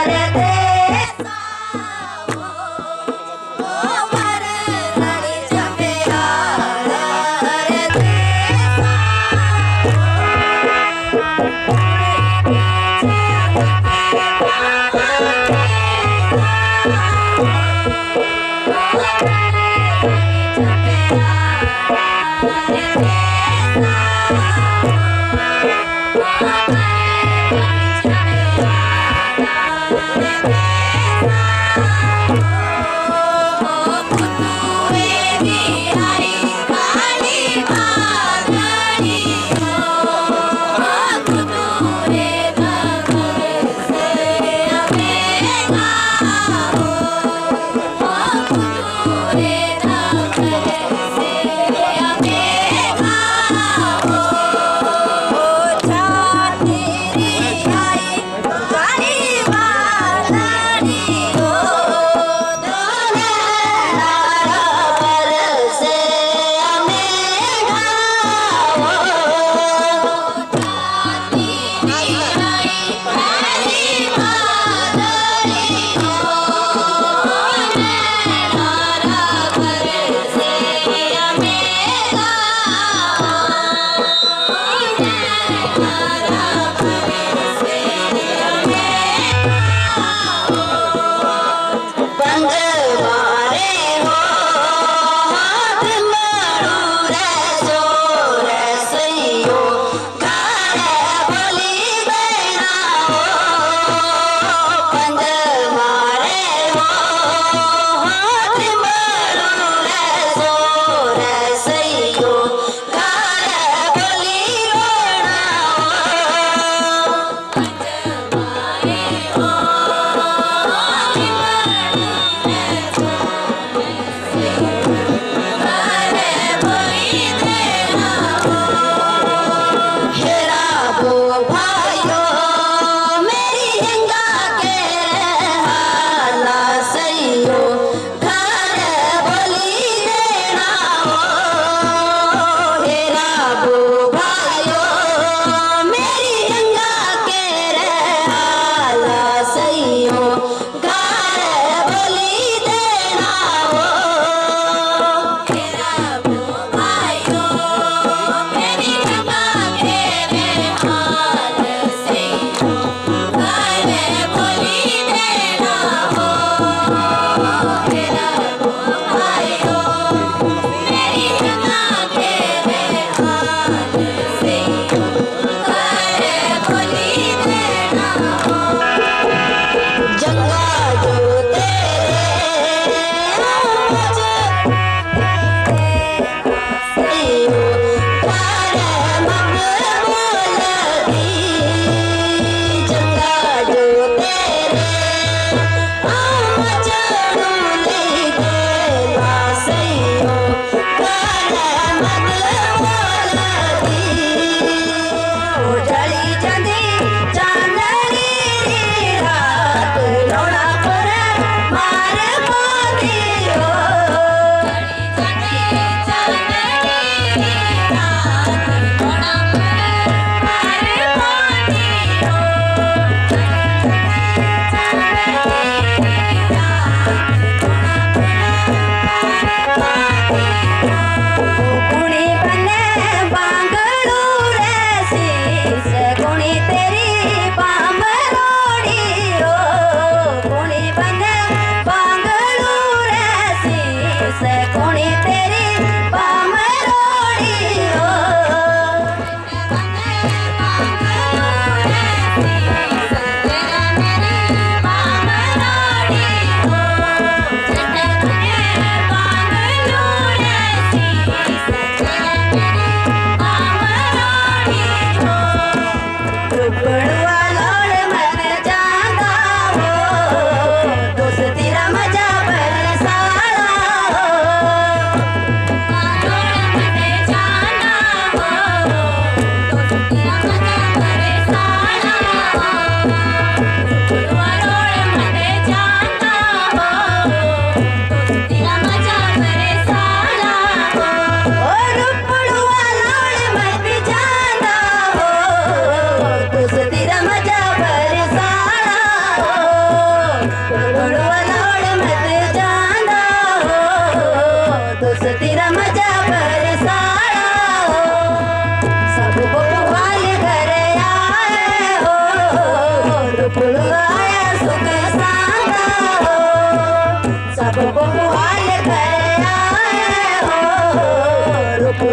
D: रे Yeah.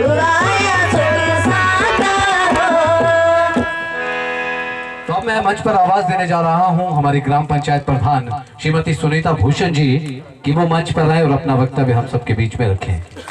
C: तो अब मैं मंच पर आवाज देने जा रहा हूं हमारी ग्राम पंचायत प्रधान श्रीमती सुनीता भूषण जी कि वो मंच पर आए और अपना वक्तव्य हम सबके बीच में रखें।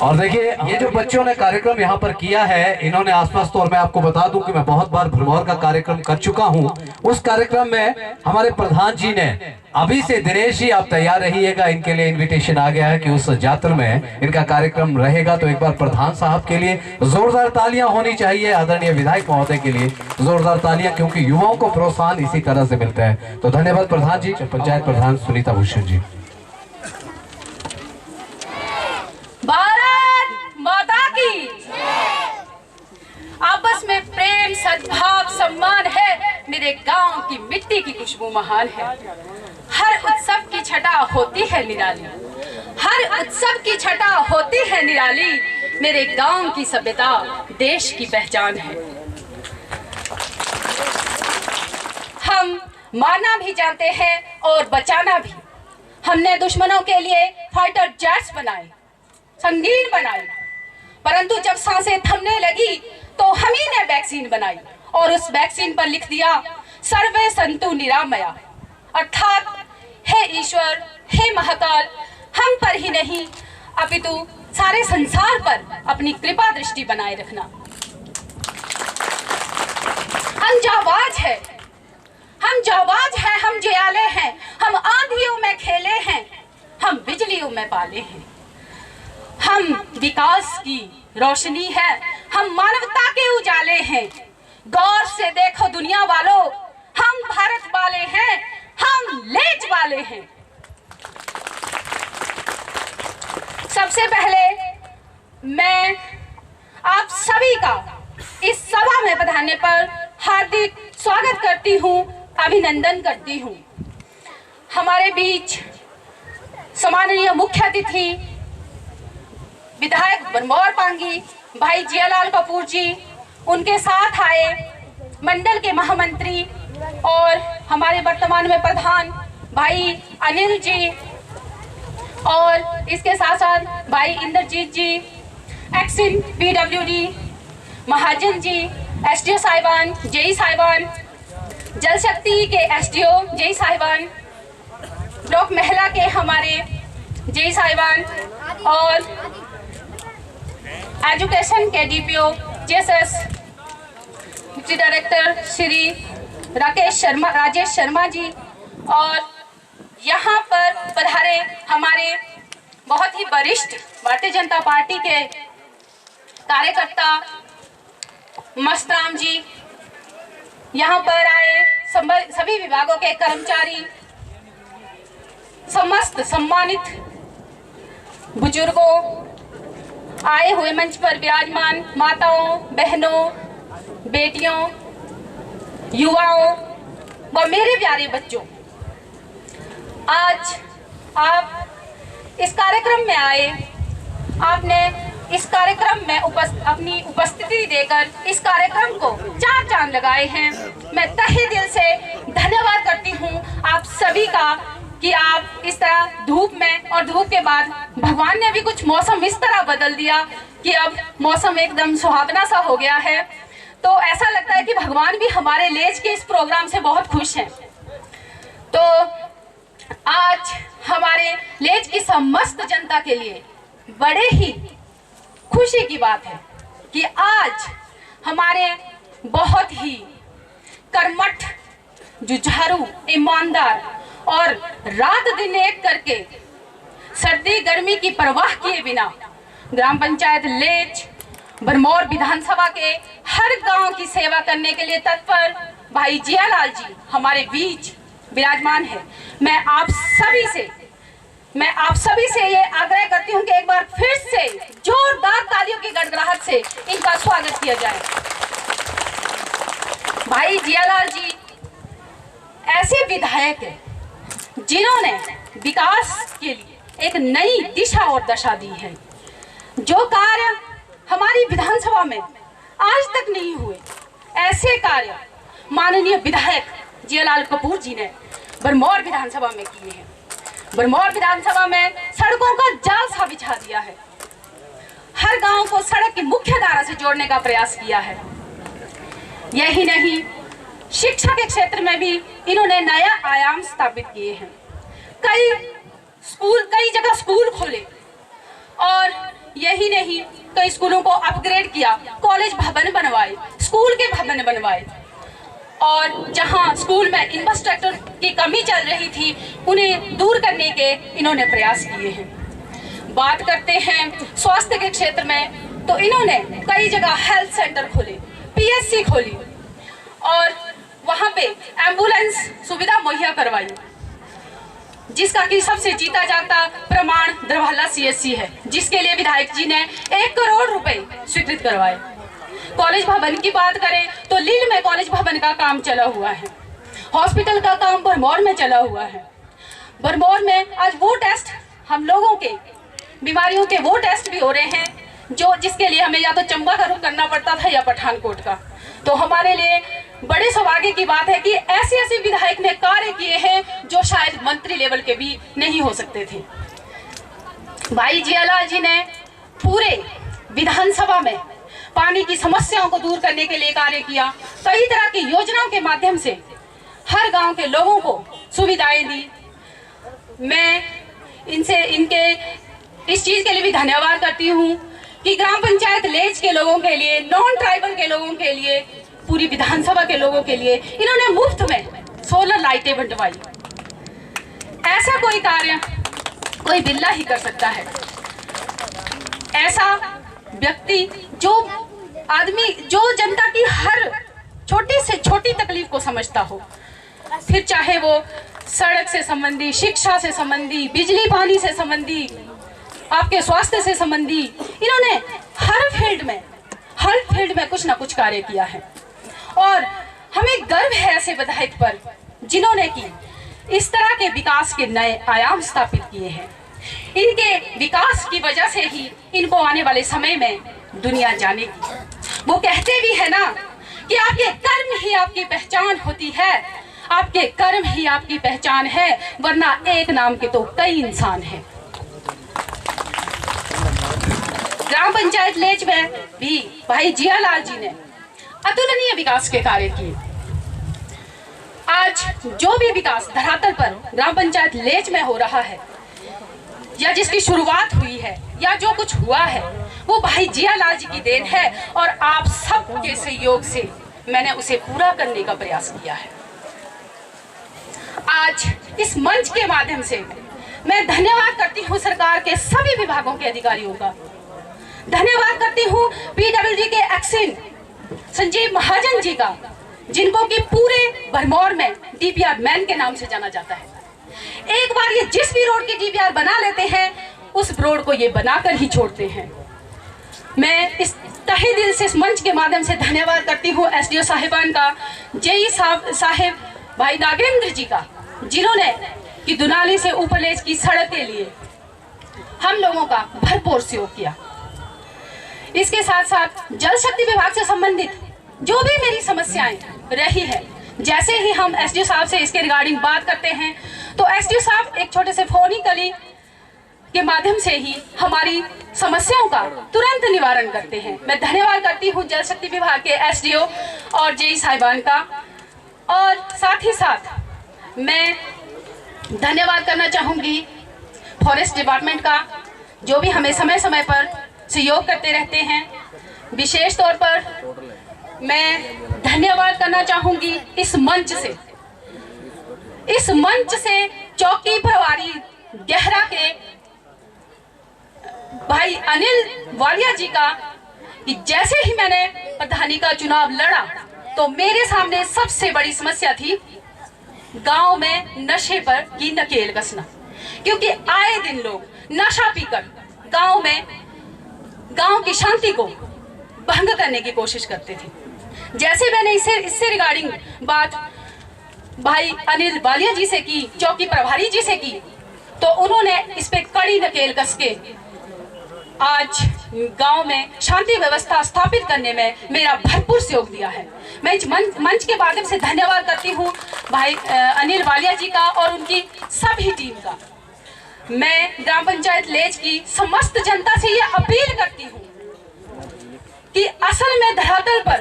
C: और देखिए, ये जो बच्चों ने कार्यक्रम यहाँ पर किया है, इन्होंने आसपास, तो और मैं आपको बता दूं कि मैं बहुत बार भरमौर का कार्यक्रम कर चुका हूँ। उस कार्यक्रम में हमारे प्रधान जी ने अभी से दिनेश जी आप तैयार रहिएगा, इनके लिए इनविटेशन आ गया है कि उस जात्रा में इनका कार्यक्रम रहेगा। तो एक बार प्रधान साहब के लिए जोरदार तालियां होनी चाहिए, आदरणीय विधायक महोदय के लिए जोरदार तालियां, क्योंकि युवाओं को प्रोत्साहन इसी तरह से मिलता है। तो धन्यवाद प्रधान जी। पंचायत प्रधान सुनीता भूषण जी।
H: भारत माता की आपस में प्रेम सद्भाव सम्मान है, मेरे गांव की मिट्टी की खुशबू महान है। हर उत्सव की छटा होती है निराली, हर उत्सव की छटा होती है निराली, मेरे गांव की सभ्यता देश की पहचान है। हम मारना भी जानते हैं और बचाना भी। हमने दुश्मनों के लिए फाइटर जेट्स बनाए, संगीन बनाई, परंतु जब सांसें थमने लगी तो हम ही ने वैक्सीन बनाई और उस वैक्सीन पर लिख दिया सर्वे संतु निरामया, अर्थात हे ईश्वर, हे महाकाल, हम पर ही नहीं अपितु सारे संसार पर अपनी कृपा दृष्टि बनाए रखना। हम जाबाज है, हम जाबाज हैं, हम जियाले हैं, हम आंधियों में खेले हैं, हम बिजलियों में पाले हैं। हम विकास की रोशनी है, हम मानवता के उजाले हैं। गौर से देखो दुनिया वालों, हम भारत वाले हैं, हम लेज वाले हैं। सबसे पहले मैं आप सभी का इस सभा में पधारने पर हार्दिक स्वागत करती हूं, अभिनंदन करती हूं। हमारे बीच सम्माननीय मुख्य अतिथि विधायक भरमौर पांगी भाई जियालाल कपूर जी, उनके साथ आए मंडल के महामंत्री और हमारे वर्तमान में प्रधान भाई अनिल जी, और इसके साथ साथ भाई इंद्रजीत जी, एक्सिन पीडब्ल्यूडी महाजन जी, एसडीओ साहिबान, जेई साहिबान, जल शक्ति के एसडीओ जेई साहिबान, ब्लॉक महिला के हमारे जेई साहिबान और एजुकेशन के DPO JSS deputy director Shri Rajesh Sharma ji, और यहाँ पर पधारे हमारे बहुत ही वरिष्ठ भारतीय जनता पार्टी के कार्यकर्ता मस्तराम जी, यहाँ पर आए सभी विभागों के कर्मचारी, समस्त सम्मानित बुजुर्गों, आए हुए मंच पर विराजमान माताओं, बहनों, बेटियों, युवाओं व मेरे प्यारे बच्चों, आज आप इस कार्यक्रम में आए। आपने इस कार्यक्रम में अपनी उपस्थिति देकर इस कार्यक्रम को 4 चांद लगाए हैं। मैं तहे दिल से धन्यवाद करती हूँ आप सभी का कि आप इस तरह धूप में, और धूप के बाद भगवान ने भी कुछ मौसम इस तरह बदल दिया कि अब मौसम एकदम सुहावना सा हो गया है। तो ऐसा लगता है कि भगवान भी हमारे लेज के इस प्रोग्राम से बहुत खुश हैं। तो आज हमारे लेज की समस्त जनता के लिए बड़े ही खुशी की बात है कि आज हमारे बहुत ही कर्मठ, जुझारू, ईमानदार और रात दिन एक करके सर्दी गर्मी की परवाह किए बिना ग्राम पंचायत लेज भरमौर विधानसभा के हर गांव की सेवा करने के लिए तत्पर भाई जियालाल जी हमारे बीच विराजमान है। मैं आप सभी से ये आग्रह करती हूँ कि एक बार फिर से जोरदार तालियों की गड़गड़ाहट से इनका स्वागत किया जाए। भाई जियालाल जी ऐसे विधायक हैं जिन्होंने विकास के लिए एक नई दिशा और दशा दी है। जो कार्य हमारी विधानसभा में आज तक नहीं हुए, ऐसे कार्य माननीय विधायक जियालाल कपूर जी ने भरमौर विधानसभा में किए हैं। भरमौर विधानसभा में सड़कों का जाल सा बिछा दिया है। हर गांव को सड़क की मुख्य धारा से जोड़ने का प्रयास किया है। यही नहीं, शिक्षा के क्षेत्र में भी इन्होंने नया आयाम स्थापित किए हैं। कई जगह स्कूल खोले और यही नहीं, कई स्कूलों को अपग्रेड किया, कॉलेज भवन बनवाए, स्कूल के भवन बनवाए और जहां स्कूल में इंफ्रास्ट्रक्चर की कमी चल रही थी उन्हें दूर करने के इन्होंने प्रयास किए हैं। बात करते हैं स्वास्थ्य के क्षेत्र में, तो इन्होंने कई जगह हेल्थ सेंटर खोले, पीएचसी खोली और वहां पे एम्बुलेंस सुविधा मुहैया करवाई, जिसका कि सबसे जीता जाता प्रमाण दरभंगा सीएचसी है, जिसके लिए विधायक जी ने 1 करोड़ रुपए स्वीकृत करवाए। कॉलेज भवन की बात करें तो लील में कॉलेज भवन का काम चला हुआ है, हॉस्पिटल का काम भरमौर में चला हुआ है। भरमौर में आज वो टेस्ट, हम लोगों के बीमारियों के वो टेस्ट भी हो रहे हैं जिसके लिए हमें या तो चंबा का रुख करना पड़ता था या पठानकोट का। तो हमारे लिए बड़े सौभाग्य की बात है कि ऐसे विधायक ने कार्य किए हैं जो शायद मंत्री लेवल के भी नहीं हो सकते थे। भाई जियालाल जी ने पूरे विधानसभा में पानी की समस्याओं को दूर करने के लिए कार्य किया, कई तरह की योजनाओं के माध्यम से हर गांव के लोगों को सुविधाएं दी। मैं इनके इस चीज के लिए भी धन्यवाद करती हूँ कि ग्राम पंचायत लेज के लोगों के लिए, नॉन ट्राइबल के लोगों के लिए, पूरी विधानसभा के लोगों के लिए इन्होंने मुफ्त में सोलर लाइटें बंटवाई। ऐसा कोई कार्य कोई बिल्ला ही कर सकता है। ऐसा व्यक्ति, जो आदमी, जो जनता की हर छोटी से छोटी तकलीफ को समझता हो, फिर चाहे वो सड़क से संबंधी, शिक्षा से संबंधी, बिजली पानी से संबंधी, आपके स्वास्थ्य से संबंधी, इन्होंने हर फील्ड में कुछ ना कुछ कार्य किया है। और हमें गर्व है ऐसे विधायक पर जिन्होंने की इस तरह के विकास के नए आयाम स्थापित किए हैं। इनके विकास की वजह से ही इनको आने वाले समय में दुनिया जानेगी। वो कहते भी है ना कि आपके कर्म ही आपकी पहचान होती है, आपके कर्म ही आपकी पहचान है, वरना एक नाम के तो कई इंसान हैं। ग्राम पंचायत लेज में भी भाई जियालाल जी ने अतुलनीय विकास के कार्य किए। आज जो भी विकास धरातल पर ग्राम पंचायत लेज में हो रहा है, या जिसकी शुरुआत हुई है, या जो कुछ हुआ है, वो भाई जियालाल जी की देन है और आप सबके सहयोग से मैंने उसे पूरा करने का प्रयास किया है। आज इस मंच के माध्यम से मैं धन्यवाद करती हूँ सरकार के सभी विभागों के अधिकारियों का, धन्यवाद करती हूँ पीडब्ल्यूडी के एक्सिन संजीव महाजन जी का, जिनको कि पूरे भरमौर में डीपीआर मैन के नाम से जाना जाता है। एक बार ये जिस भी रोड की डीपीआर बना लेते हैं, उस रोड को ये बनाकर ही छोड़ते हैं। मैं इस तहे दिल से इस मंच के माध्यम से धन्यवाद करती हूँ एसडीओ साहिबान का, जेई साहिब भाई नागेंद्र जी का, जिन्होंने कि दुनाली से ऊपरलेज की सड़क के लिए हम लोगों का भरपूर सहयोग किया। इसके साथ साथ जल शक्ति विभाग से संबंधित जो भी मेरी समस्याएं रही है, जैसे ही हम एसडीओ साहब से इसके रिगार्डिंग बात करते हैं तो एसडीओ साहब एक छोटे से फोन कली के माध्यम से ही हमारी समस्याओं का तुरंत निवारण करते हैं। मैं धन्यवाद करती हूं जल शक्ति विभाग के एसडीओ और जेई साहिबान का, और साथ ही साथ मैं धन्यवाद करना चाहूंगी फॉरेस्ट डिपार्टमेंट का, जो भी हमें समय समय पर सहयोग करते रहते हैं। विशेष तौर पर मैं धन्यवाद करना चाहूंगी इस मंच से चौकी प्रभारी गहरा के भाई अनिल वालिया जी का, कि जैसे ही मैंने प्रधानी का चुनाव लड़ा तो मेरे सामने सबसे बड़ी समस्या थी गांव में नशे पर की नकेल कसना, क्योंकि आए दिन लोग नशा पीकर गांव की शांति को भंग करने की कोशिश करते थे। जैसे मैंने इससे रिगार्डिंग बात भाई अनिल वालिया जी से की, चौकी प्रभारी जी से की, तो उन्होंने इस पे कड़ी नकेल कस के आज गांव में शांति व्यवस्था स्थापित करने में मेरा भरपूर सहयोग दिया है। मैं इस मंच के माध्यम से धन्यवाद करती हूं भाई अनिल वालिया जी का और उनकी सभी टीम का। मैं ग्राम पंचायत लेज की समस्त जनता से ये अपील करती हूं असल में धरातल पर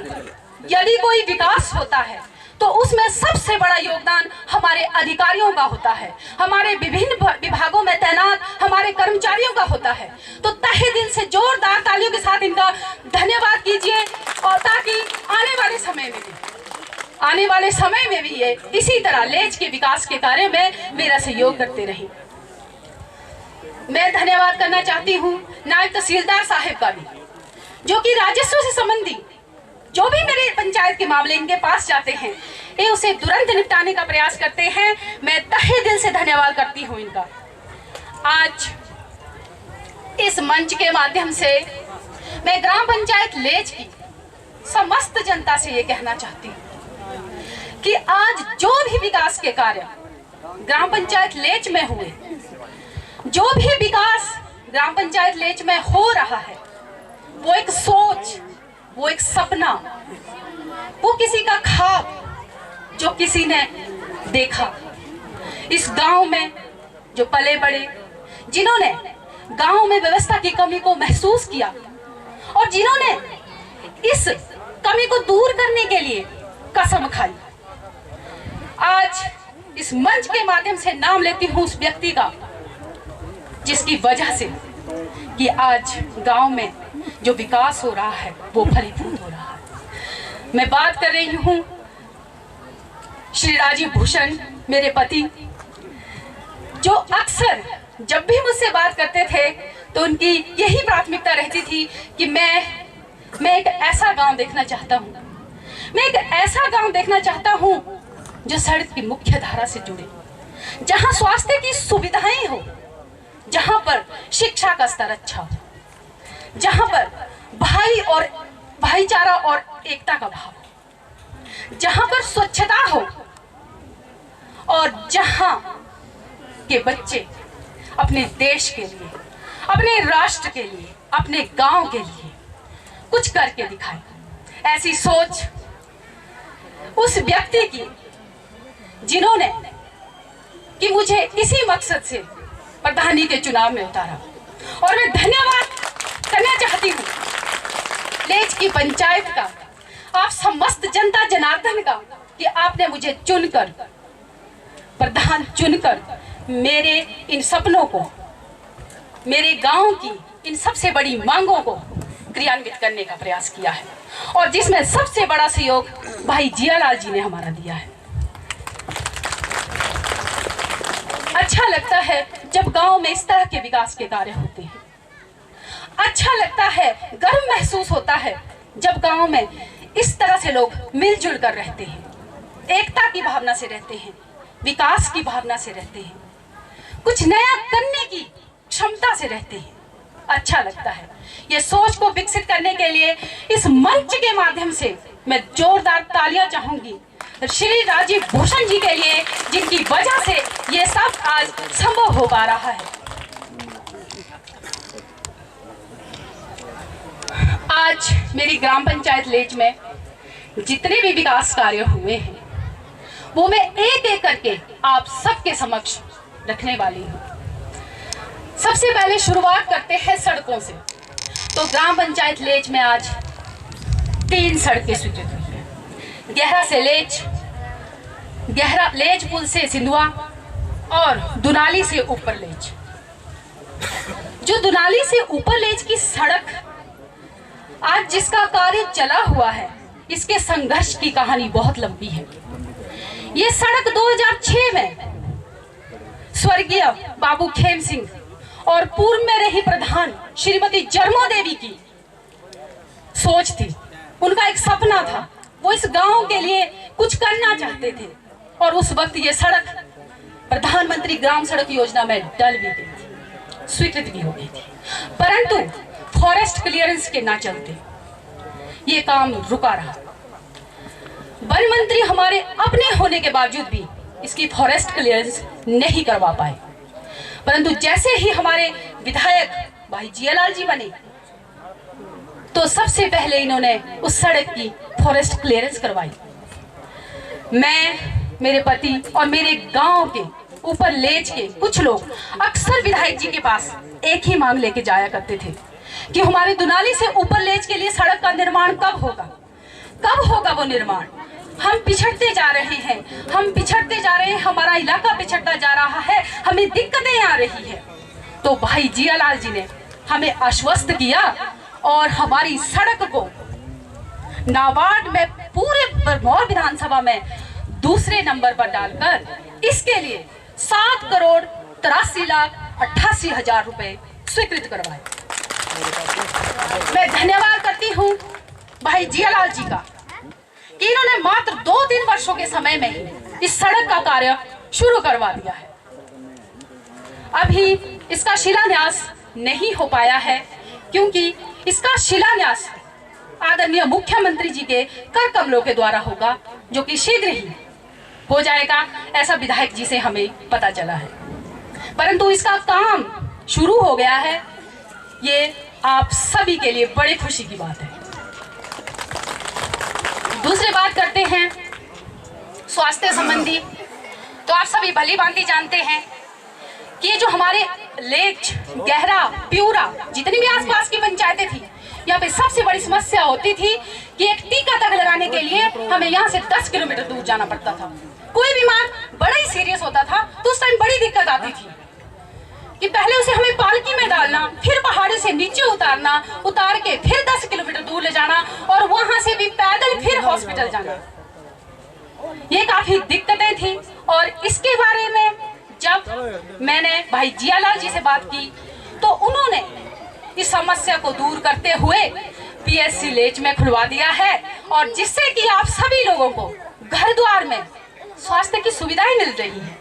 H: यदि कोई विकास होता है तो उसमें सबसे बड़ा योगदान हमारे अधिकारियों का होता है, हमारे विभिन्न विभागों में तैनात हमारे कर्मचारियों का होता है। तो तहे दिल से जोरदार तालियों के साथ इनका धन्यवाद कीजिए, और ताकि आने वाले समय में भी ये इसी तरह लेज के विकास के कार्य में मेरा सहयोग करते रहें। मैं धन्यवाद करना चाहती हूँ नायब तहसीलदार साहिब का भी, जो कि राजस्व से संबंधी जो भी मेरे पंचायत के मामले इनके पास जाते हैं, ये उसे तुरंत निपटाने का प्रयास करते हैं। मैं तहे दिल से धन्यवाद करती हूँ इनका। आज इस मंच के माध्यम से मैं ग्राम पंचायत लेज की समस्त जनता से ये कहना चाहती हूँ कि आज जो भी विकास के कार्य ग्राम पंचायत लेज में हुए, जो भी विकास ग्राम पंचायत लेज में हो रहा है, वो एक सोच, वो एक सपना, वो किसी का ख्वाब जो किसी ने देखा। इस गांव में जो पले बड़े, जिन्होंने गांव में व्यवस्था की कमी को महसूस किया और जिन्होंने इस कमी को दूर करने के लिए कसम खाई, आज इस मंच के माध्यम से नाम लेती हूँ उस व्यक्ति का जिसकी वजह से कि आज गांव में जो विकास हो रहा है वो फलीभूत हो रहा है। मैं बात कर रही हूँ श्री राजीव भूषण, मेरे पति, जो अक्सर जब भी मुझसे बात करते थे तो उनकी यही प्राथमिकता रहती थी कि मैं एक ऐसा गांव देखना चाहता हूँ, मैं एक ऐसा गांव देखना चाहता हूँ जो सड़क की मुख्य धारा से जुड़े, जहाँ स्वास्थ्य की सुविधाएं हो, जहाँ पर शिक्षा का स्तर अच्छा हो, जहाँ पर भाईचारा और एकता का भाव हो, जहाँ पर स्वच्छता हो और जहाँ के बच्चे अपने देश के लिए, अपने राष्ट्र के लिए, अपने गांव के लिए कुछ करके दिखाए। ऐसी सोच उस व्यक्ति की जिन्होंने कि मुझे इसी मकसद से प्रधानी के चुनाव में उतारा, और मैं धन्यवाद करना चाहती हूँ लेज की पंचायत का, आप समस्त जनता जनार्दन का, कि आपने मुझे चुनकर, प्रधान चुनकर मेरे इन सपनों को, मेरे गांव की इन सबसे बड़ी मांगों को क्रियान्वित करने का प्रयास किया है, और जिसमें सबसे बड़ा सहयोग भाई जियालाल जी ने हमारा दिया है। अच्छा लगता है जब गांव में इस तरह के विकास के कार्य होते हैं। अच्छा लगता है, गर्व महसूस होता है जब गांव में इस तरह से लोग मिलजुल कर रहते हैं, एकता की भावना से रहते हैं, विकास की भावना से रहते हैं, कुछ नया करने की क्षमता से रहते हैं। अच्छा लगता है। ये सोच को विकसित करने के लिए इस मंच के माध्यम से मैं जोरदार तालियां चाहूंगी श्री राजीव भूषण जी के लिए, जिनकी वजह से ये सब आज संभव हो पा रहा है। आज मेरी ग्राम पंचायत लेज में जितने भी विकास कार्य हुए हैं वो मैं एक एक करके आप सबके समक्ष रखने वाली हूँ। सबसे पहले शुरुआत करते हैं सड़कों से। तो ग्राम पंचायत लेज में आज 3 सड़कें स्वीकृत हुई हैं। गहरा से लेज, गहरा लेज पुल से सिंधुआ और दुनाली से ऊपर लेज। जो दुनाली से ऊपर लेज की सड़क आज जिसका कार्य चला हुआ है, इसके संघर्ष की कहानी बहुत लंबी है। ये सड़क 2006 में स्वर्गीय बाबू खेम सिंह और पूर्व में रही प्रधान श्रीमती जरमो देवी की सोच थी, उनका एक सपना था। वो इस गांव के लिए कुछ करना चाहते थे, और उस वक्त ये सड़क प्रधानमंत्री ग्राम सड़क योजना में डल भी गई थी, स्वीकृत भी हो गई थी, परंतु फॉरेस्ट क्लियरेंस के ना चलते ये काम रुका रहा। वन मंत्री हमारे अपने होने के बावजूद भी इसकी फॉरेस्ट क्लियरेंस नहीं करवा पाए, परंतु जैसे ही हमारे विधायक भाई जियालाल जी बने तो सबसे पहले इन्होंने उस सड़क की फॉरेस्ट क्लियरेंस करवाई। मैं, मेरे पति और मेरे गांव के ऊपर लेज के कुछ लोग अक्सर विधायक जी के पास एक ही मांग लेके जाया करते थे कि हमारी दुनाली से ऊपर लेज के लिए सड़क का निर्माण कब होगा वो निर्माण। हम पिछड़ते जा रहे हैं, हमारा इलाका पिछड़ता जा रहा है, हमें दिक्कतें आ रही है। तो भाई जियालाल जी ने हमें आश्वस्त किया और हमारी सड़क को नाबार्ड में पूरे भरमौर विधानसभा में दूसरे नंबर पर डालकर इसके लिए 7,83,88,000 रुपए स्वीकृत करवाए। मैं धन्यवाद करती हूँ भाई जियालाल जी का कि इन्होंने मात्र 2-3 वर्षों के समय में ही इस सड़क का कार्य शुरू करवा दिया है। अभी इसका शिलान्यास नहीं हो पाया है क्योंकि इसका शिलान्यास आदरणीय मुख्यमंत्री जी के कर कमलों के द्वारा होगा, जो कि शीघ्र ही हो जाएगा, ऐसा विधायक जी से हमें पता चला है। परंतु इसका काम शुरू हो गया है, ये आप सभी के लिए बड़ी खुशी की बात है। दूसरी बात करते हैं स्वास्थ्य संबंधी। तो आप सभी भली भांति जानते हैं कि जो हमारे लेच, गहरा, प्यूरा, जितनी भी आसपास की पंचायतें थी, यहाँ पे सबसे बड़ी समस्या होती थी कि एक टीका तक लगाने के लिए हमें यहाँ से 10 किलोमीटर दूर जाना पड़ता था। कोई बीमार बड़ा ही सीरियस होता था तो उस टाइम बड़ी दिक्कत आती थी कि पहले उसे हमें पालकी में डालना, फिर पहाड़ी से नीचे उतारना, उतार के फिर 10 किलोमीटर दूर ले जाना और वहां से भी पैदल फिर हॉस्पिटल जाना। ये काफी दिक्कतें थी और इसके बारे में जब मैंने भाई जियालाल जी से बात की तो उन्होंने इस समस्या को दूर करते हुए पीएससी लेच में खुलवा दिया है और जिससे कि आप सभी लोगों को घर द्वार में स्वास्थ्य की सुविधाएं मिल रही हैं।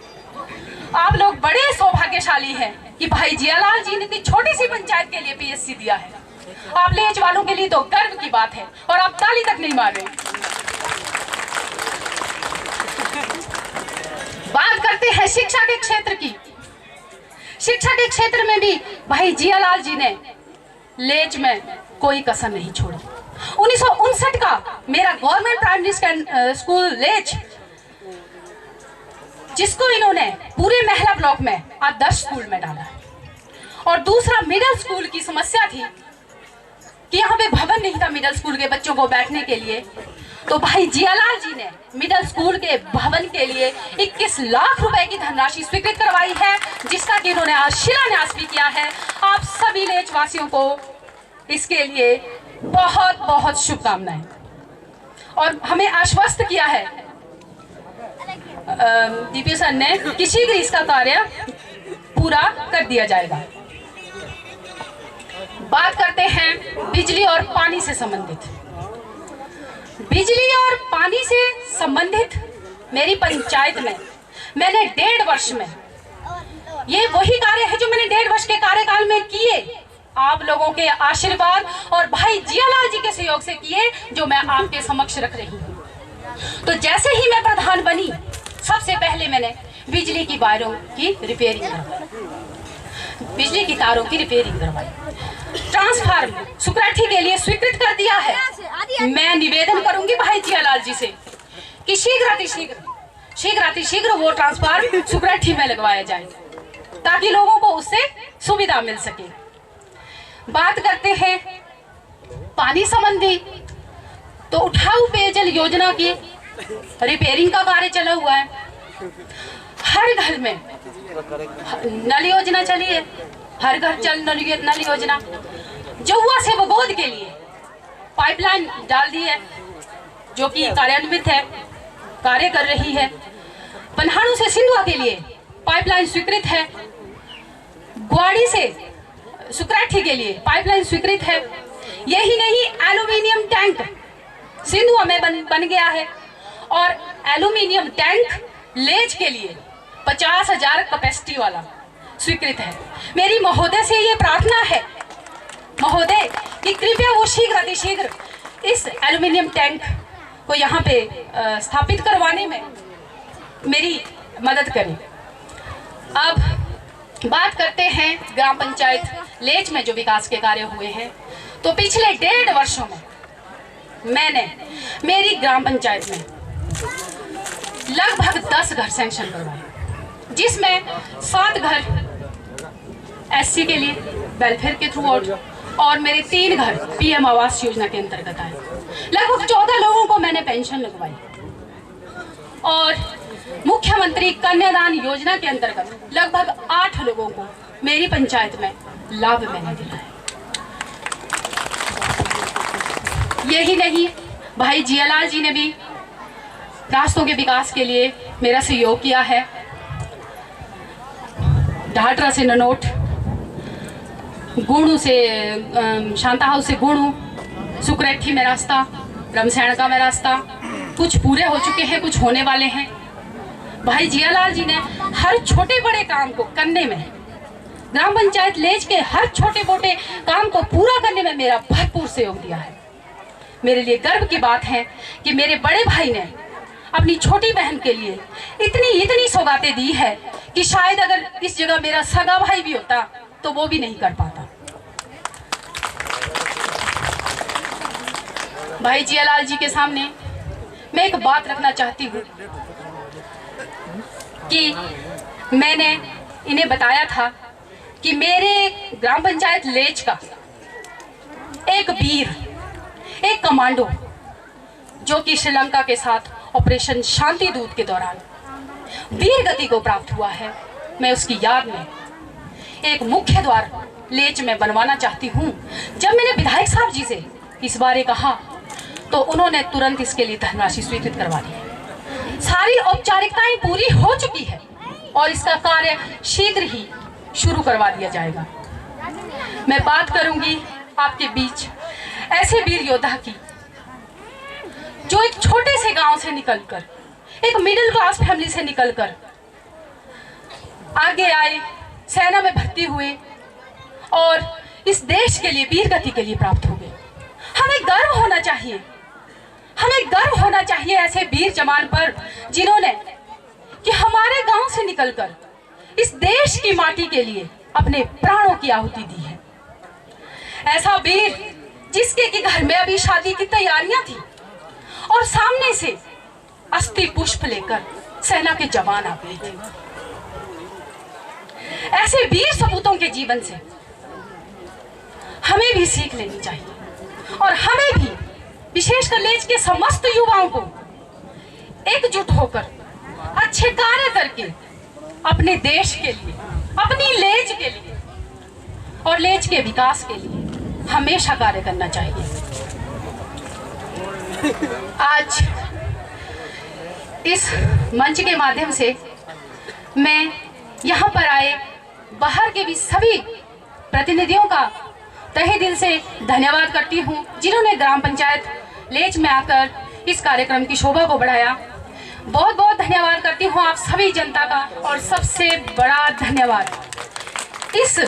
H: आप लोग बड़े सौभाग्यशाली हैं कि भाई जियालाल जी ने इतनी छोटी सी पंचायत के लिए पीएससी दिया है। आप लेच वालों के लिए तो गर्व की बात है और आप ताली तक नहीं मार रहे। बात करते हैं शिक्षा के क्षेत्र की। शिक्षा के क्षेत्र में भी भाई जियालाल जी ने लेच में कोई कसर नहीं छोड़ी। 1959 का मेरा गवर्नमेंट प्राइमरी स्कूल लेच, जिसको इन्होंने पूरे महिला ब्लॉक में आदर्श स्कूल में डाला। और दूसरा मिडिल स्कूल की समस्या थी कि यहाँ पे भवन नहीं था मिडिल स्कूल के बच्चों को बैठने के लिए, तो भाई जियालाल जी ने मिडिल स्कूल के भवन के लिए 21 लाख रुपए की धनराशि स्वीकृत करवाई है, जिसका कि इन्होंने आज शिलान्यास भी किया है। आप सभी लेच वासियों को इसके लिए बहुत बहुत शुभकामनाएं। और हमें आश्वस्त किया है डीपीओ सर ने कि शीघ्र इसका कार्य पूरा कर दिया जाएगा। बात करते हैं बिजली और पानी से संबंधित। बिजली और पानी से संबंधित मेरी पंचायत में मैंने 1.5 वर्ष में, ये वही कार्य है जो मैंने 1.5 वर्ष के कार्यकाल में किए, आप लोगों के आशीर्वाद और भाई जियालाल जी के सहयोग से किए, जो मैं आपके समक्ष रख रही हूँ। तो जैसे ही मैं प्रधान बनी, सबसे पहले मैंने बिजली की वायरों की रिपेयरिंग करवाई, बिजली की तारों की रिपेयरिंग करवाई, ट्रांसफार्मर सुकराठी के लिए स्वीकृत कर दिया है। मैं निवेदन करूंगी भाई जियालाल जी से कि शीघ्र वो ट्रांसफार्मर सुकराठी में लगवाया जाए ताकि लोगों को उससे सुविधा मिल सके। बात करते हैं पानी संबंधी, तो उठाऊ पेयजल योजना की रिपेयरिंग का कार्य चला हुआ है। हर घर में नल योजना चली है, हर घर जल नल योजना। जहुआ से बगोद के लिए पाइपलाइन डाल दी है, जो कि कार्यान्वित है, कार्य कर रही है। पन्हाड़ू से सिंधुआ के लिए पाइपलाइन स्वीकृत है। ग्वाड़ी से सुकराठी के लिए पाइपलाइन स्वीकृत है। यही नहीं, एल्यूमिनियम टैंक सिंधुआ में बन गया है और एल्यूमिनियम टैंक लेज के लिए 50,000 कैपेसिटी वाला स्वीकृत है। मेरी महोदय से ये प्रार्थना है महोदय कि कृपया वो शीघ्र इस एल्यूमिनियम टैंक को यहाँ पे स्थापित करवाने में मेरी मदद करें। अब बात करते हैं ग्राम पंचायत लेच में जो विकास के कार्य हुए हैं। तो पिछले 1.5 वर्षों में मैंने मेरी ग्राम पंचायत में लगभग 10 घर सैंक्शन करवाए, जिसमें 7 घर एससी के लिए वेलफेयर के थ्रू आउट और मेरे 3 घर पीएम आवास योजना के अंतर्गत आए। लगभग 14 लोगों को मैंने पेंशन लगवाई और मुख्यमंत्री कन्यादान योजना के अंतर्गत लगभग 8 लोगों को मेरी पंचायत में लाभ मैंने दिलाया। यही नहीं, भाई जियालाल जी ने भी रास्तों के विकास के लिए मेरा सहयोग किया है। ढाटरा से ननोट, गुणू से शांता हाउस से गुणू, सुकरेठी में रास्ता, रमसैणका में रास्ता, कुछ पूरे हो चुके हैं, कुछ होने वाले हैं। भाई जियालाल जी ने हर छोटे बड़े काम को करने में, ग्राम पंचायत लेज के हर छोटे मोटे काम को पूरा करने में मेरा भरपूर सहयोग दिया है। मेरे लिए गर्व की बात है कि मेरे बड़े भाई ने अपनी छोटी बहन के लिए इतनी सौगातें दी है कि शायद अगर इस जगह मेरा सगा भाई भी होता तो वो भी नहीं कर पाता। भाई जियालाल जी के सामने मैं एक बात रखना चाहती हूँ कि मैंने इन्हें बताया था कि मेरे ग्राम पंचायत लेज का एक वीर, एक कमांडो जो कि श्रीलंका के साथ ऑपरेशन शांति दूत के दौरान वीर गति को प्राप्त हुआ है, मैं उसकी याद में एक मुख्य द्वार लेज में बनवाना चाहती हूँ। जब मैंने विधायक साहब जी से इस बारे कहा तो उन्होंने तुरंत इसके लिए धनराशि स्वीकृत करवा दी। सारी औपचारिकताएं पूरी हो चुकी है और इसका कार्य शीघ्र ही शुरू करवा दिया जाएगा। मैं बात करूंगी आपके बीच ऐसे वीर योद्धा की जो एक छोटे से गांव से निकलकर, एक मिडिल क्लास फैमिली से निकलकर आगे आए, सेना में भर्ती हुए और इस देश के लिए वीर गति के लिए प्राप्त हो गए। हमें गर्व होना चाहिए, हमें गर्व होना चाहिए ऐसे वीर जवान पर जिन्होंने कि हमारे गांव से निकलकर इस देश की माटी के लिए अपने प्राणों की आहुति दी है। ऐसा वीर जिसके कि घर में अभी शादी की तैयारियां थी और सामने से अस्थि पुष्प लेकर सेना के जवान आ गए थे। ऐसे वीर सपूतों के जीवन से हमें भी सीख लेनी चाहिए और हमें भी विशेषकर लेज के समस्त युवाओं को एकजुट होकर अच्छे कार्य करके अपने देश के लिए, अपनी लेज के लिए और लेज के विकास के लिए हमेशा कार्य करना चाहिए। आज इस मंच के माध्यम से मैं यहाँ पर आए बाहर के भी सभी प्रतिनिधियों का तहे दिल से धन्यवाद करती हूँ जिन्होंने ग्राम पंचायत लेज में आकर इस कार्यक्रम की शोभा को बढ़ाया। बहुत बहुत धन्यवाद करती हूँ आप सभी जनता का और सबसे बड़ा धन्यवाद इस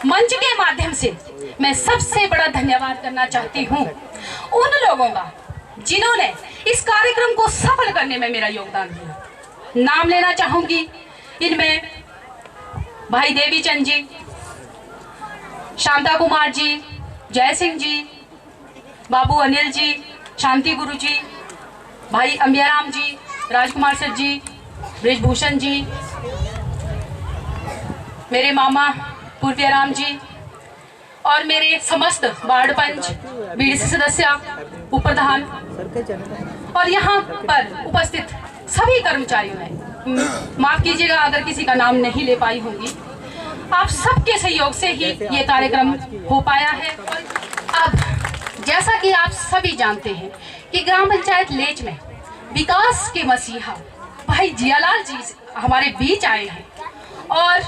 H: मंच के माध्यम से मैं सबसे बड़ा धन्यवाद करना चाहती हूँ उन लोगों का जिन्होंने इस कार्यक्रम को सफल करने में मेरा योगदान दिया। नाम लेना चाहूंगी इनमें भाई देवी चंद जी, शांता कुमार जी, जय सिंह जी, बाबू अनिल जी, शांति गुरु जी, भाई अंबियाराम जी, राजकुमार सेठ जी, ब्रिजभूषण जी, मेरे मामा पूर्व्याराम जी और मेरे समस्त वार्ड पंच, बीडीसी सदस्य, उप प्रधान और यहाँ पर उपस्थित सभी कर्मचारियों ने, माफ कीजिएगा अगर किसी का नाम नहीं ले पाई होंगी, आप सबके सहयोग से ही ये कार्यक्रम हो पाया है। अब जैसा कि आप सभी जानते हैं कि ग्राम पंचायत लेज में विकास के मसीहा भाई जियालाल जी हमारे बीच आए हैं और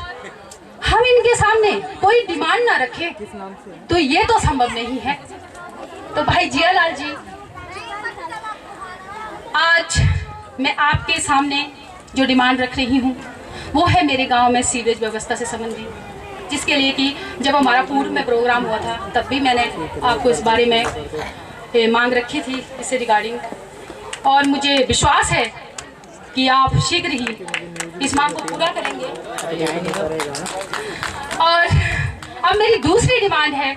H: हम इनके सामने कोई डिमांड ना रखें तो ये तो संभव नहीं है। तो भाई जियालाल जी, आज मैं आपके सामने जो डिमांड रख रही हूँ वो है मेरे गांव में सीवेज व्यवस्था से संबंधित, जिसके लिए कि जब हमारा पूर्व में प्रोग्राम हुआ था तब भी मैंने आपको इस बारे में मांग रखी थी इससे रिगार्डिंग, और मुझे विश्वास है कि आप शीघ्र ही इस मांग को पूरा करेंगे। और अब मेरी दूसरी डिमांड है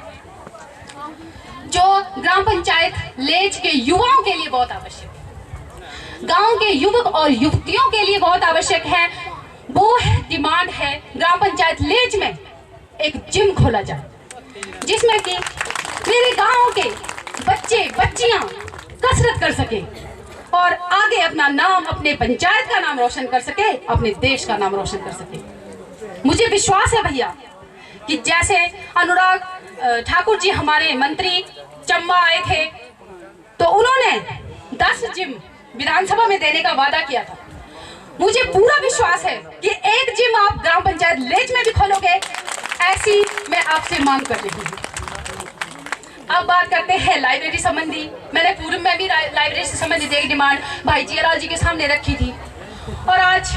H: जो ग्राम पंचायत लेज के युवाओं के लिए बहुत आवश्यक है, गांव के युवक और युवतियों के लिए बहुत आवश्यक है, वो डिमांड है ग्राम पंचायत लेज में एक जिम खोला जाए। जिसमें कि मेरे गांव के बच्चे बच्चियां कसरत कर सके और आगे अपना नाम, अपने पंचायत का नाम रोशन कर सके, अपने देश का नाम रोशन कर सके। मुझे विश्वास है भैया कि जैसे अनुराग ठाकुर जी हमारे मंत्री चंबा आए थे तो उन्होंने 10 जिम विधानसभा में देने का वादा किया था। मुझे पूरा विश्वास है कि एक जिम आप ग्राम पंचायत लेज में भी खोलोगे, ऐसी मैं आपसे मांग कर रही हूँ। अब बात करते हैं लाइब्रेरी संबंधी। मैंने पूर्व में भी लाइब्रेरी से संबंधित एक डिमांड भाई जियालाल जी के सामने रखी थी और आज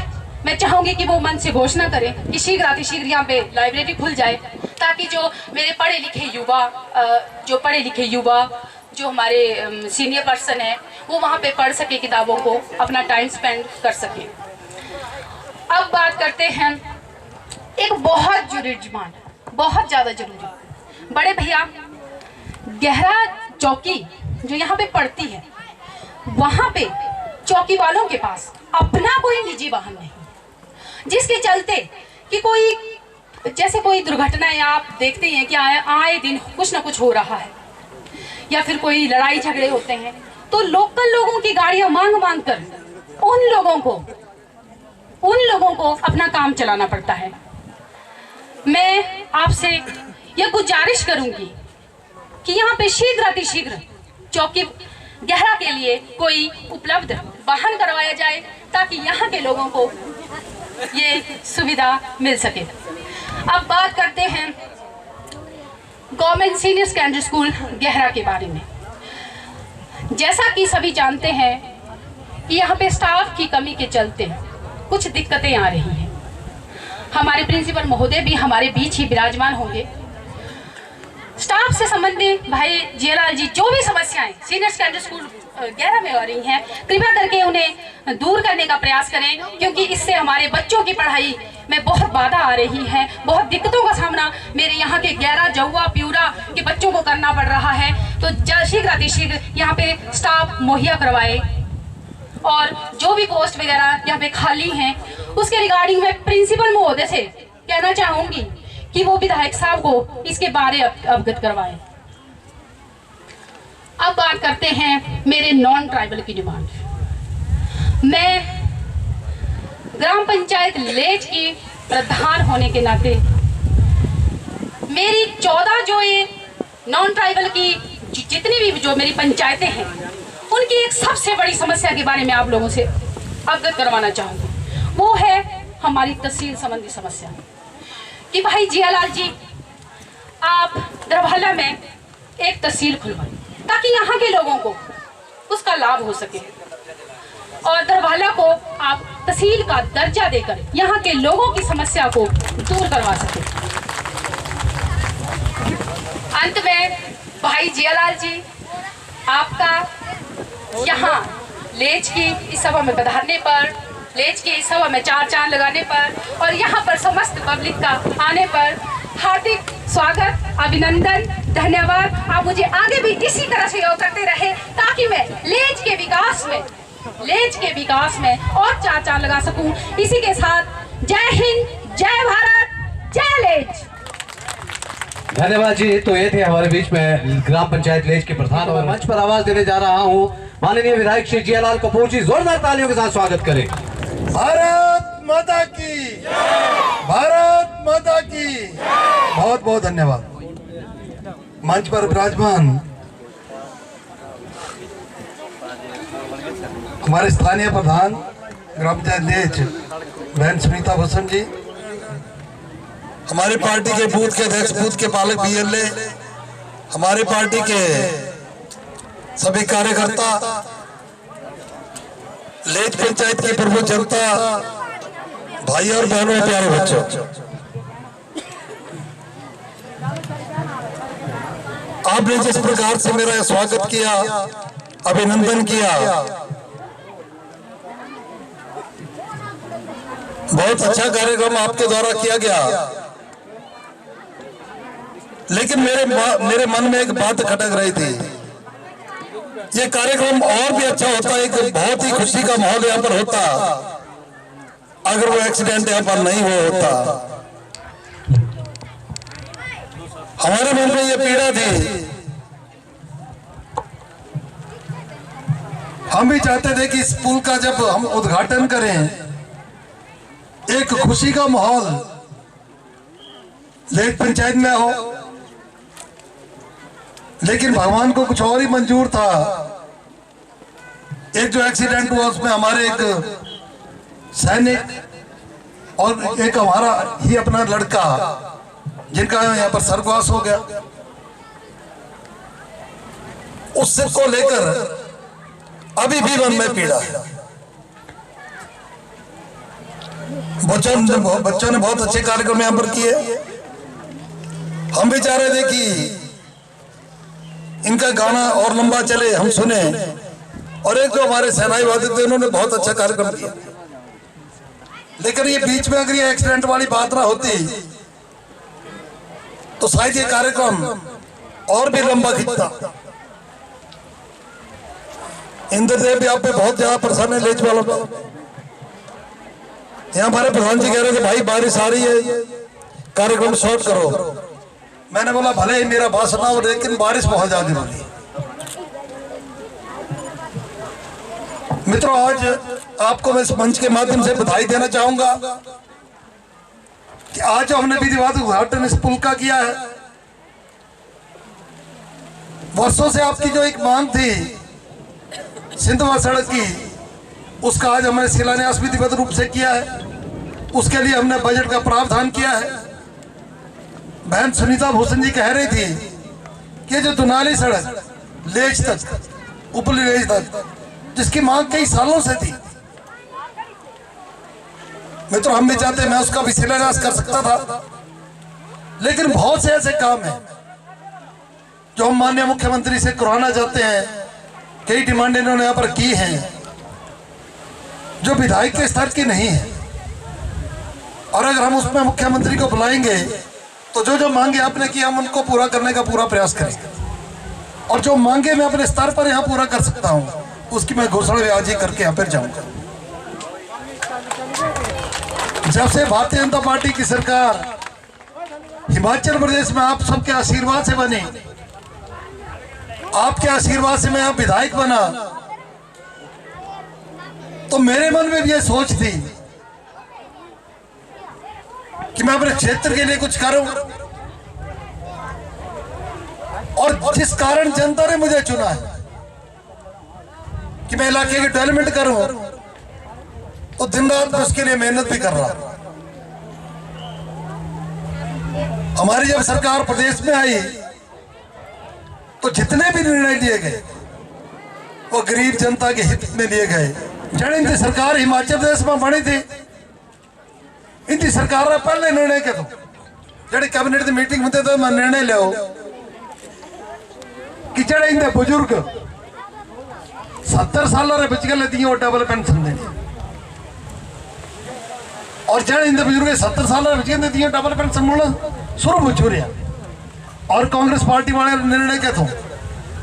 H: मैं चाहूंगी कि वो मन से घोषणा करें कि शीघ्र अतिशीघ्र यहाँ पे लाइब्रेरी खुल जाए, ताकि जो मेरे पढ़े लिखे युवा जो हमारे सीनियर पर्सन है वो वहाँ पे पढ़ सके, किताबों को अपना टाइम स्पेंड कर सके। अब बात करते हैं एक बहुत जरूरी डिमांड, बहुत ज़्यादा जरूरी। बड़े भैया, गहरा चौकी जो यहाँ पे पड़ती है, वहाँ पे चौकी वालों के पास अपना कोई निजी वाहन नहीं, जिसके चलते कि कोई दुर्घटनाएं आप देखते हैं कि आए दिन कुछ ना कुछ हो रहा है या फिर कोई लड़ाई झगड़े होते हैं, तो लोकल लोगों की गाड़ियां मांग कर उन लोगों को अपना काम चलाना पड़ता है। मैं आपसे यह गुजारिश करूंगी कि यहाँ पे शीघ्र अतिशीघ्र चौकी गहरा के लिए कोई उपलब्ध वाहन करवाया जाए, ताकि यहाँ के लोगों को ये सुविधा मिल सके। अब बात करते हैं गवर्नमेंट सीनियर सेकेंडरी स्कूल गहरा के बारे में। जैसा कि सभी जानते हैं कि यहाँ पे स्टाफ की कमी के चलते कुछ दिक्कतें आ रही हैं। हमारे प्रिंसिपल महोदय भी हमारे बीच ही विराजमान होंगे। स्टाफ से संबंधित भाई जियालाल जी जो भी समस्याएं सीनियर सेकेंडरी स्कूल गहरा में हो रही हैं, कृपया करके उन्हें दूर करने का प्रयास करें, क्योंकि इससे हमारे बच्चों की पढ़ाई में बहुत बाधा आ रही है। बहुत दिक्कतों का सामना मेरे यहाँ के गहरा, जौआ, प्यूरा के बच्चों को करना पड़ रहा है। तो शीघ्र अतिशीघ्र यहाँ पे स्टाफ मुहैया करवाए और जो भी पोस्ट वगैरह यहाँ पे खाली हैं उसके रिगार्डिंग मैं प्रिंसिपल महोदय से कहना चाहूँगी कि वो विधायक साहब को इसके बारे अवगत करवाएं। अब बात करते हैं मेरे नॉन ट्राइबल की डिमांड। मैं ग्राम पंचायत लेज की प्रधान होने के नाते मेरी 14 जो ये नॉन ट्राइबल की जितनी भी जो मेरी पंचायतें हैं उनकी एक सबसे बड़ी समस्या के बारे में आप लोगों से अवगत करवाना चाहूँगी। वो है हमारी तहसील संबंधी समस्या कि भाई जियालाल जी, आप दरभला में एक तहसील खुलवाएं ताकि यहाँ के लोगों को उसका लाभ हो सके और दरभला को आप तहसील का दर्जा देकर यहाँ के लोगों की समस्या को दूर करवा सके। अंत में भाई जियालाल जी, आपका यहाँ लेज की इस सभा में पधारने पर, लेज की इस सभा में 4 चांद लगाने पर और यहाँ पर समस्त पब्लिक का आने पर हार्दिक स्वागत, अभिनंदन, धन्यवाद। आप मुझे आगे भी इसी तरह सहयोग करते रहे ताकि मैं लेज के विकास में और 4 चांद लगा सकूं। इसी के साथ जय हिंद, जय भारत, जय लेज।
C: धन्यवाद जी। तो ये थे हमारे बीच में ग्राम पंचायत लेज के प्रधान और मंच पर आवाज देने जा रहा हूँ माननीय विधायक श्री जियालाल कपूर जी। जोरदार तालियों के साथ स्वागत करें।
F: भारत माता की, भारत माता की। बहुत बहुत धन्यवाद। मंच पर विराजमान हमारे स्थानीय प्रधान ग्राम पंचायत लेज बहन सुनीता बसंत जी, हमारी पार्टी के बूथ के अध्यक्ष, बूथ के पालक बीएलए, हमारी पार्टी के सभी कार्यकर्ता, लेज पंचायत की प्रमुख जनता, भाई और बहनों, प्यारे बच्चों, आपने जिस प्रकार से मेरा स्वागत किया, अभिनंदन किया, बहुत अच्छा कार्यक्रम आपके द्वारा किया गया। लेकिन मेरे मन में एक बात खटक रही थी, ये कार्यक्रम और भी अच्छा होता, एक बहुत ही खुशी का माहौल यहाँ पर होता अगर वो एक्सीडेंट यहाँ पर नहीं हुआ होता।
I: हमारे मन में ये पीड़ा थी, हम भी चाहते थे कि इस पुल का जब हम उद्घाटन करें एक खुशी का माहौल लेक पंचायत में हो, लेकिन भगवान को कुछ और ही मंजूर था। एक जो एक्सीडेंट हुआ उसमें हमारे एक सैनिक और एक हमारा ही अपना लड़का जिनका यहाँ पर स्वर्गवास हो गया, उस सब को लेकर अभी भी मन में पीड़ा है। बच्चों ने बहुत अच्छे कार्यक्रम यहाँ पर किए। हम भी चाह रहे थे कि इनका गाना और लंबा चले, हम सुने। और एक जो हमारे सेनाई वादक थे उन्होंने बहुत अच्छा कार्यक्रम किया, लेकिन ये बीच में अगर ये एक्सीडेंट वाली बात ना होती तो शायद ये कार्यक्रम और भी लंबा खिंचता। इंद्रदेव भी आप पे बहुत ज्यादा परेशान है लेच वालों पर। यहाँ हमारे प्रधान जी कह रहे थे भाई बारिश आ रही है, कार्यक्रम शॉर्ट करो। मैंने बोला भले ही मेरा भाषण ना हो, लेकिन बारिश बहुत ज्यादा जरूरी है। मित्रों, आज आपको मैं इस मंच के माध्यम से बधाई देना चाहूंगा कि आज हमने विधिवत उद्घाटन इस पुल का किया है। वर्षों से आपकी जो एक मांग थी सिंधवा सड़क की, उसका आज हमने शिलान्यास विधिवत रूप से किया है। उसके लिए हमने बजट का प्रावधान किया है। बहन सुनीता भूषण जी कह रही थी कि जो दुनाली सड़क लेज तक, उपली लेज तक, जिसकी मांग कई सालों से थी, मित्रों हम भी चाहते मैं उसका भी शिलान्यास कर सकता था, लेकिन बहुत से ऐसे काम हैं जो हम माननीय मुख्यमंत्री से करवाना चाहते हैं। कई डिमांड इन्होंने यहाँ पर की हैं जो विधायक के स्तर की नहीं है, और अगर हम उसमें मुख्यमंत्री को बुलाएंगे तो जो जो मांगे आपने की हम उनको पूरा करने का पूरा प्रयास करेंगे। और जो मांगे मैं अपने स्तर पर यहाँ पूरा कर सकता हूँ उसकी मैं घोषणा भी आज ही करके यहाँ पर जाऊंगा। जब से भारतीय जनता पार्टी की सरकार हिमाचल प्रदेश में आप सबके आशीर्वाद से बनी, आपके आशीर्वाद से मैं यहाँ विधायक बना, तो मेरे मन में भी ये सोच थी कि मैं अपने क्षेत्र के लिए कुछ करूं। और जिस कारण जनता ने मुझे चुना है कि मैं इलाके की डेवलपमेंट करूं, तो दिन रात मैं उसके लिए मेहनत भी कर रहा हूं। हमारी जब सरकार प्रदेश में आई तो जितने भी निर्णय लिए गए वो गरीब जनता के हित में लिए गए। जब इनकी सरकार हिमाचल प्रदेश में बनी थी, इनकी सरकार ने पहले निर्णय के तो जड़े कैबिनेट की मीटिंग होते तो मैं निर्णय लिया कि जड़े इनके बुजुर्ग 70 साल बच गए दी डबल पेंशन देनी, और जड़े इनके बुजुर्ग 70 साल बच गए दी डबल पेंशन मिलना शुरू हो चुरी है। और कांग्रेस पार्टी वाले निर्णय के तो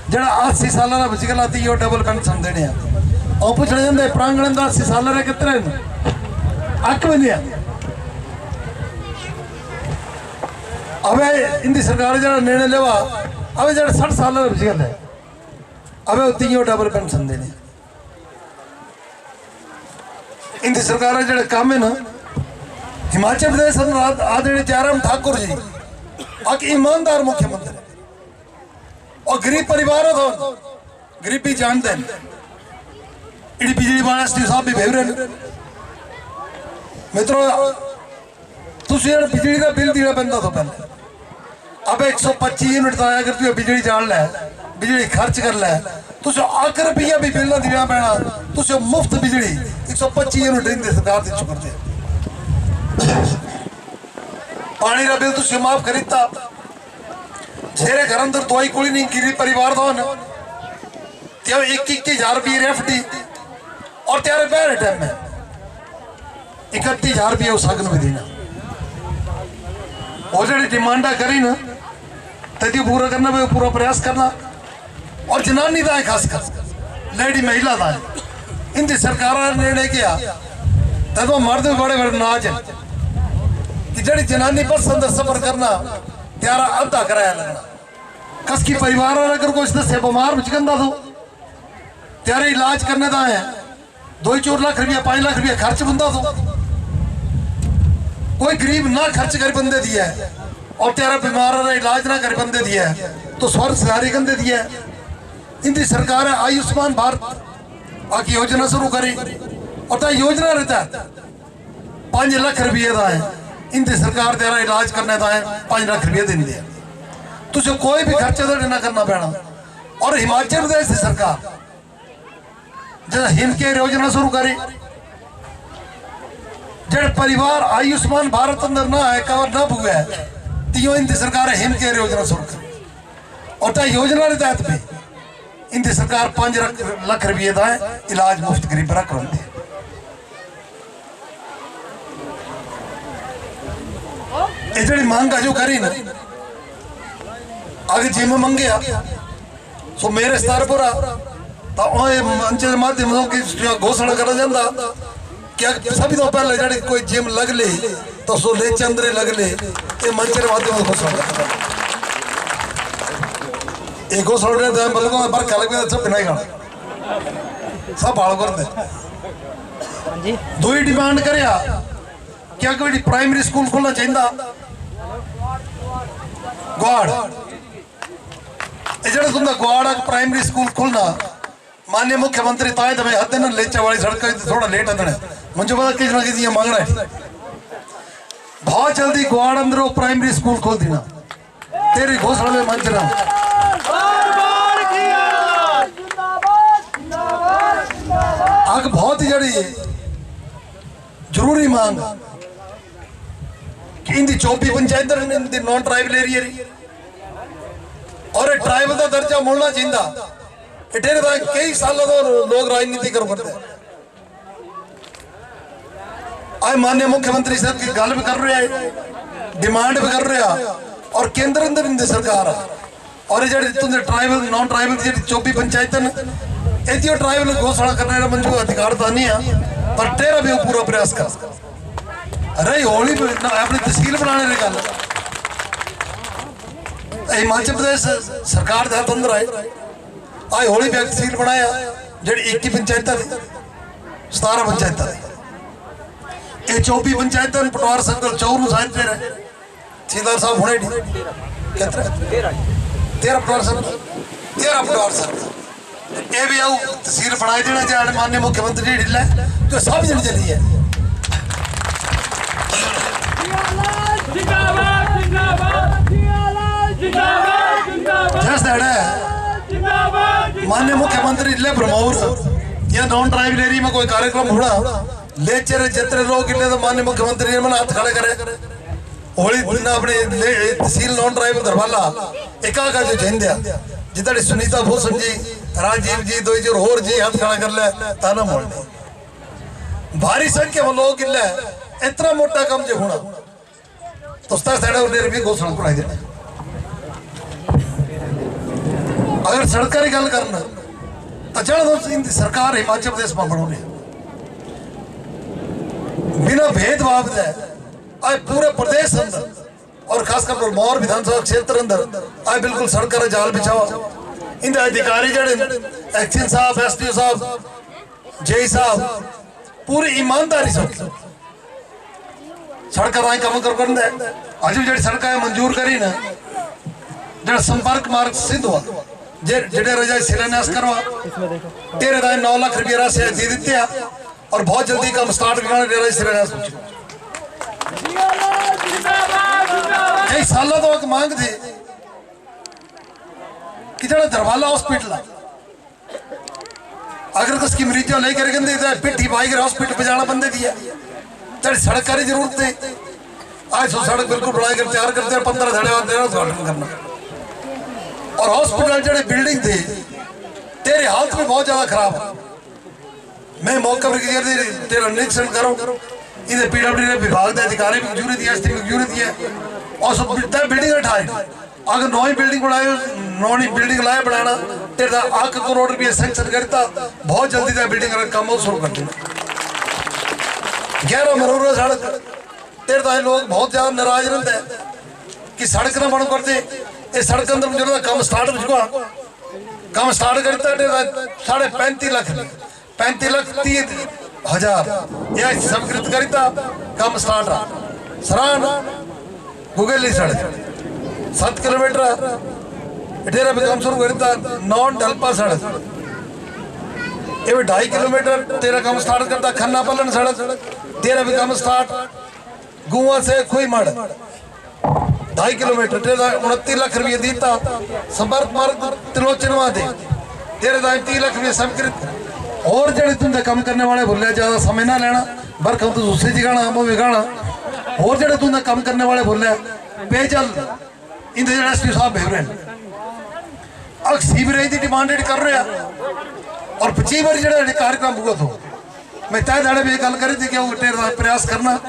I: जड़ा 80 साल बच गया दी डबल पेंशन देने, और पूछने जाते प्रांगण 80 साल कितने अक भी नहीं। अब इनकी सरकार जरा निर्णय लेवा अब जरा 60 साल बच गए अब तीनों डबल पेंशन देने। इनकी सरकार जो काम है ना हिमाचल प्रदेश आदरणीय जयराम ठाकुर जी एक ईमानदार मुख्यमंत्री और गरीब परिवार हो तो गरीबी जानते हैं। इडी बिजली वाला साहब भी भेज रहे मित्रों, तुम बिजली का बिल देना पैंता तो पहले अब 125 यूनिट आया अगर तू बिजली जान लै बिजली खर्च कर लै तुझे आख रुपया भी बिल ना देना पैना, तुझे मुफ्त बिजली 125 यूनिट इन सरकार दे चुकर दे। पानी का बिल तुझे माफ खरीदता, जेरे घर अंदर दवाई कोई नहीं गरीब परिवार दो ना 21,000 रुपये एफडी और तेरे पहले टाइम में 31,000 रुपये उस अगन में देना। और जी डिमांडा करी ना तभी पूरा करना भाई पूरा प्रयास करना। और जनानी का है खासकर लेडी महिला का है इनकी सरकार ने निर्णय किया तब मर्द भी बड़े बड़े नाज है कि जड़ी जनानी बस अंदर सफर करना त्यारा अद्धा किराया लगना। कस की परिवार वाला अगर कोई दसे बीमार बचकंदा तो त्यारे इलाज करने का है 2-4 लाख रुपया 5 लाख रुपया खर्च बंदा तो कोई गरीब ना खर्च कर बंदे दिया है और त्यारा बीमार वाला इलाज ना कर बंदे दिया है तो स्वर्ग सिधारी कंदे दिया है। इनकी सरकार है आयुष्मान भारत आकी योजना शुरू करी और ता योजना रहता है 5 लाख रुपये का है। इनकी सरकार तेरा इलाज करने का है 5 लाख रुपये देंगे है। तुझे कोई भी खर्चा तो ना करना पैना। और हिमाचल प्रदेश की सरकार जब हिम केयर योजना शुरू करी जब परिवार आयुष्मान भारत अंदर ना है कवर ना हुआ है तो इनकी सरकार हिम केयर योजना शुरू करी और ता योजना के तहत भी इनकी सरकार 5 लाख रुपये का है इलाज मुफ्त गरीब करवाते हैं। ये जी मांग जो करी ना आगे जिम मंगे सो मेरे स्तर पर मंच के माध्यम की घोषणा करा जाता क्या सभी तो पहले जड़ी कोई जिम लग ले तो सो ले चंद्रे लग ले ये मंच के माध्यम से घोषणा करता ये घोषणा बल्कि बरखा लग सब बिना सब भाड़ कर दे। दो ही डिमांड कर क्या कोई प्राइमरी स्कूल खोलना चाहिए ग्वाड़ जो तुम ग्वाड़ प्राइमरी स्कूल खोलना माननीय मुख्यमंत्री ताए तुम्हें हद न लेचा वाली सड़क थोड़ा लेट आते मुझे पता किसी ना किसी मांगना है बहुत जल्दी ग्वाड़ अंदर वो प्राइमरी स्कूल खोल देना तेरी घोषणा में मंच रहा आग बहुत ही जड़ी जरूरी मांग कि इनकी 24 पंचायत नॉन ट्राइबल एरिया और ट्राइबल का दर्जा मिलना चाहिए। कई सालों तो लोग राजनीति कर पड़ते आज माननीय मुख्यमंत्री साहब की गल भी कर रहे हैं डिमांड भी कर रहे हैं और केंद्र अंदर इनकी सरकार है और ये तुम ट्राइबल नॉन ट्राइबल की 24 पंचायत ये ट्राइबल घोषणा करने का मंजूर अधिकार तो नहीं है पर तेरा भी पूरा प्रयास कर रही होली अपनी तहसील बनाने की गल हिमाचल प्रदेश सरकार के हाथ अंदर आए आज होली भी तहसील बनाया जी 21 पंचायत 17 पंचायत ये 24 पंचायत पटवार सर्कल चौर साइड पे रहे सीधार साहब होने 13 पटवार सर्कल ये भी आओ तहसील बनाई देना जो माननीय मुख्यमंत्री ढिल्ला जो सब जन चली है माननीय मुख्यमंत्री ले ब्रह्मौर या नॉन ट्राइबल एरिया में कोई कार्यक्रम होना लेचर जितने लोग इले तो माननीय मुख्यमंत्री ने मन हाथ खड़े करे होली अपने तहसील नॉन ट्राइबल दरबाला एका का जो झंडिया जितने सुनीता भूषण जी राजीव जी दो जोर होर जी हाथ खड़ा कर ले ताना मोड़ने भारी संख्या में लोग इले इतना मोटा काम जो होना तो भी घोषणा कराई देना। अगर सरकारी गल करना तो जड़ सरकार हिमाचल प्रदेश में बनोने बिना भेदभाव दे आज पूरे प्रदेश अंदर और खासकर भरमौर विधानसभा क्षेत्र अंदर आज बिल्कुल सड़क का जाल बिछावा इन अधिकारी जड़े एक्शन साहब SDO साहब JE साहब पूरी ईमानदारी से सड़क कम कर अज भी जी सड़क मंजूर करी ना जो संपर्क मार्ग सिद्ध हुआ जेडे रजा शिलान्यास करवा 9 लाख रुपये राशि दे दी और बहुत जल्दी काम स्टार्ट करना शिलान्यास कई सालों तो एक मांग थी कि जो दरवाला हॉस्पिटल अगर उसकी मरीजों लेकर गए पिट्ठी पाई कर हॉस्पिटल पे जाना बंदे दिया तेरी सड़क की जरूरत है आज सो सड़क बिल्कुल बनाई कर तैयार करते हैं 15 धड़े बाद उद्घाटन करना और हॉस्पिटल जो बिल्डिंग थी तेरी हालत में बहुत ज्यादा खराब है। मैं मौका पर तेरा निरीक्षण करूँ इन्हें PWD विभाग के अधिकारी भी जरूरत है ST भी जरूरत है और सब बिल्डिंग उठाए अगर नई बिल्डिंग बनाए नई बिल्डिंग लाए बनाना तेरा 8 करोड़ रुपये सैंक्शन करता बहुत जल्दी बिल्डिंग का काम शुरू कर देना 11 मरोड़ सड़क तेरे लोग बहुत ज्यादा नाराज रहते हैं कि सड़क ना बन करते ये सड़क अंदर जो काम स्टार्ट हो काम स्टार्ट करता 35,30,30,30,30,000 यह स्वीकृत करता काम स्टार्ट सराहना गूगल सड़क 7 किलोमीटर डेरा भी काम शुरू करता नॉन डलपा सड़क ये 2.5 किलोमीटर तेरा काम स्टार्ट करता खन्ना पलन सड़क तेरा भी काम स्टार्ट गुआ से खोई मड़ 2.5 किलोमीटर 29 लाख रुपये दीता संपर्क मार्ग त्रिलोचनवा दे तेरे 30 लाख रुपये स्वीकृत और जड़े तुमसे काम करने वाले भूल ज्यादा समय ना लेना बरक तो दूसरी जगह वो बिगाना और जड़े तुमसे काम करने वाले भूल पेयजल इंदे एसपी साहब भेज अब सीवरेज की डिमांड कर रहे हैं और 25 बार जो कार्यक्रम हुआ तो मैं तय दाड़े भी गल करी थी कि वो डेरा प्रयास करना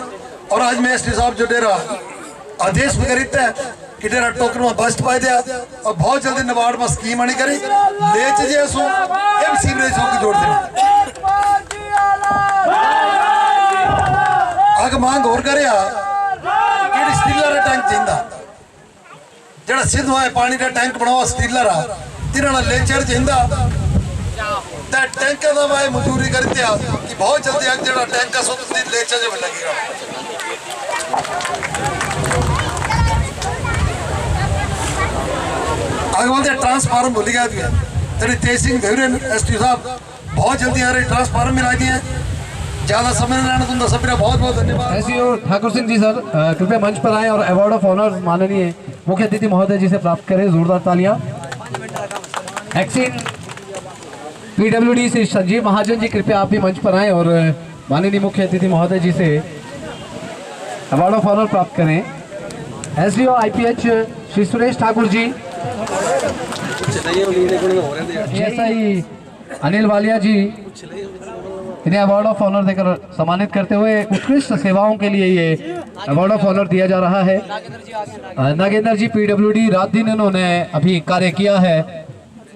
I: और आज मैं एसपी साहब जो डेरा आदेश भी करीता है कि डेरा टोकन में बस्ट पाए दिया और बहुत जल्दी नबार्ड में स्कीम आनी करी ले चीजें सीवरेज को जोड़ देना आगे मांग और करे स्टीलर टैंक चाहिए जरा सिद्ध हुआ पानी का टैंक बनावा स्टीलर तिना लेचर चाहिए टैंक का मैं मजूरी करते कि बहुत जल्दी आगे जरा टैंक का लेचर जो लगेगा आगे बोलते ट्रांसफार्मर भूल गया तेरी तेज सिंह भेवरेन एसपी साहब बहुत जल्दी आ रहे ट्रांसफार्मर मिला दिए ज्यादा समय नहीं लेना तुमका सभी बहुत बहुत धन्यवाद।
C: एसईओ ठाकुर सिंह जी सर कृपया मंच पर आए और अवार्ड ऑफ ऑनर माननीय मुख्य अतिथि महोदय जी से प्राप्त करें जोरदार तालियां। एक्सिन पीडब्ल्यूडी से संजीव महाजन जी कृपया आप भी मंच पर आए और माननीय मुख्य अतिथि महोदय जी से अवार्ड ऑफ ऑनर प्राप्त करें। SDO IPH Shri Suresh Thakur ji, ASI Anil Walia जी इन्हें अवार्ड ऑफ ऑनर देकर सम्मानित करते हुए उत्कृष्ट सेवाओं के लिए ये अवार्ड ऑफ ऑनर दिया जा रहा है। नागेंद्र जी पीडब्ल्यूडी रात दिन इन्होंने अभी कार्य किया है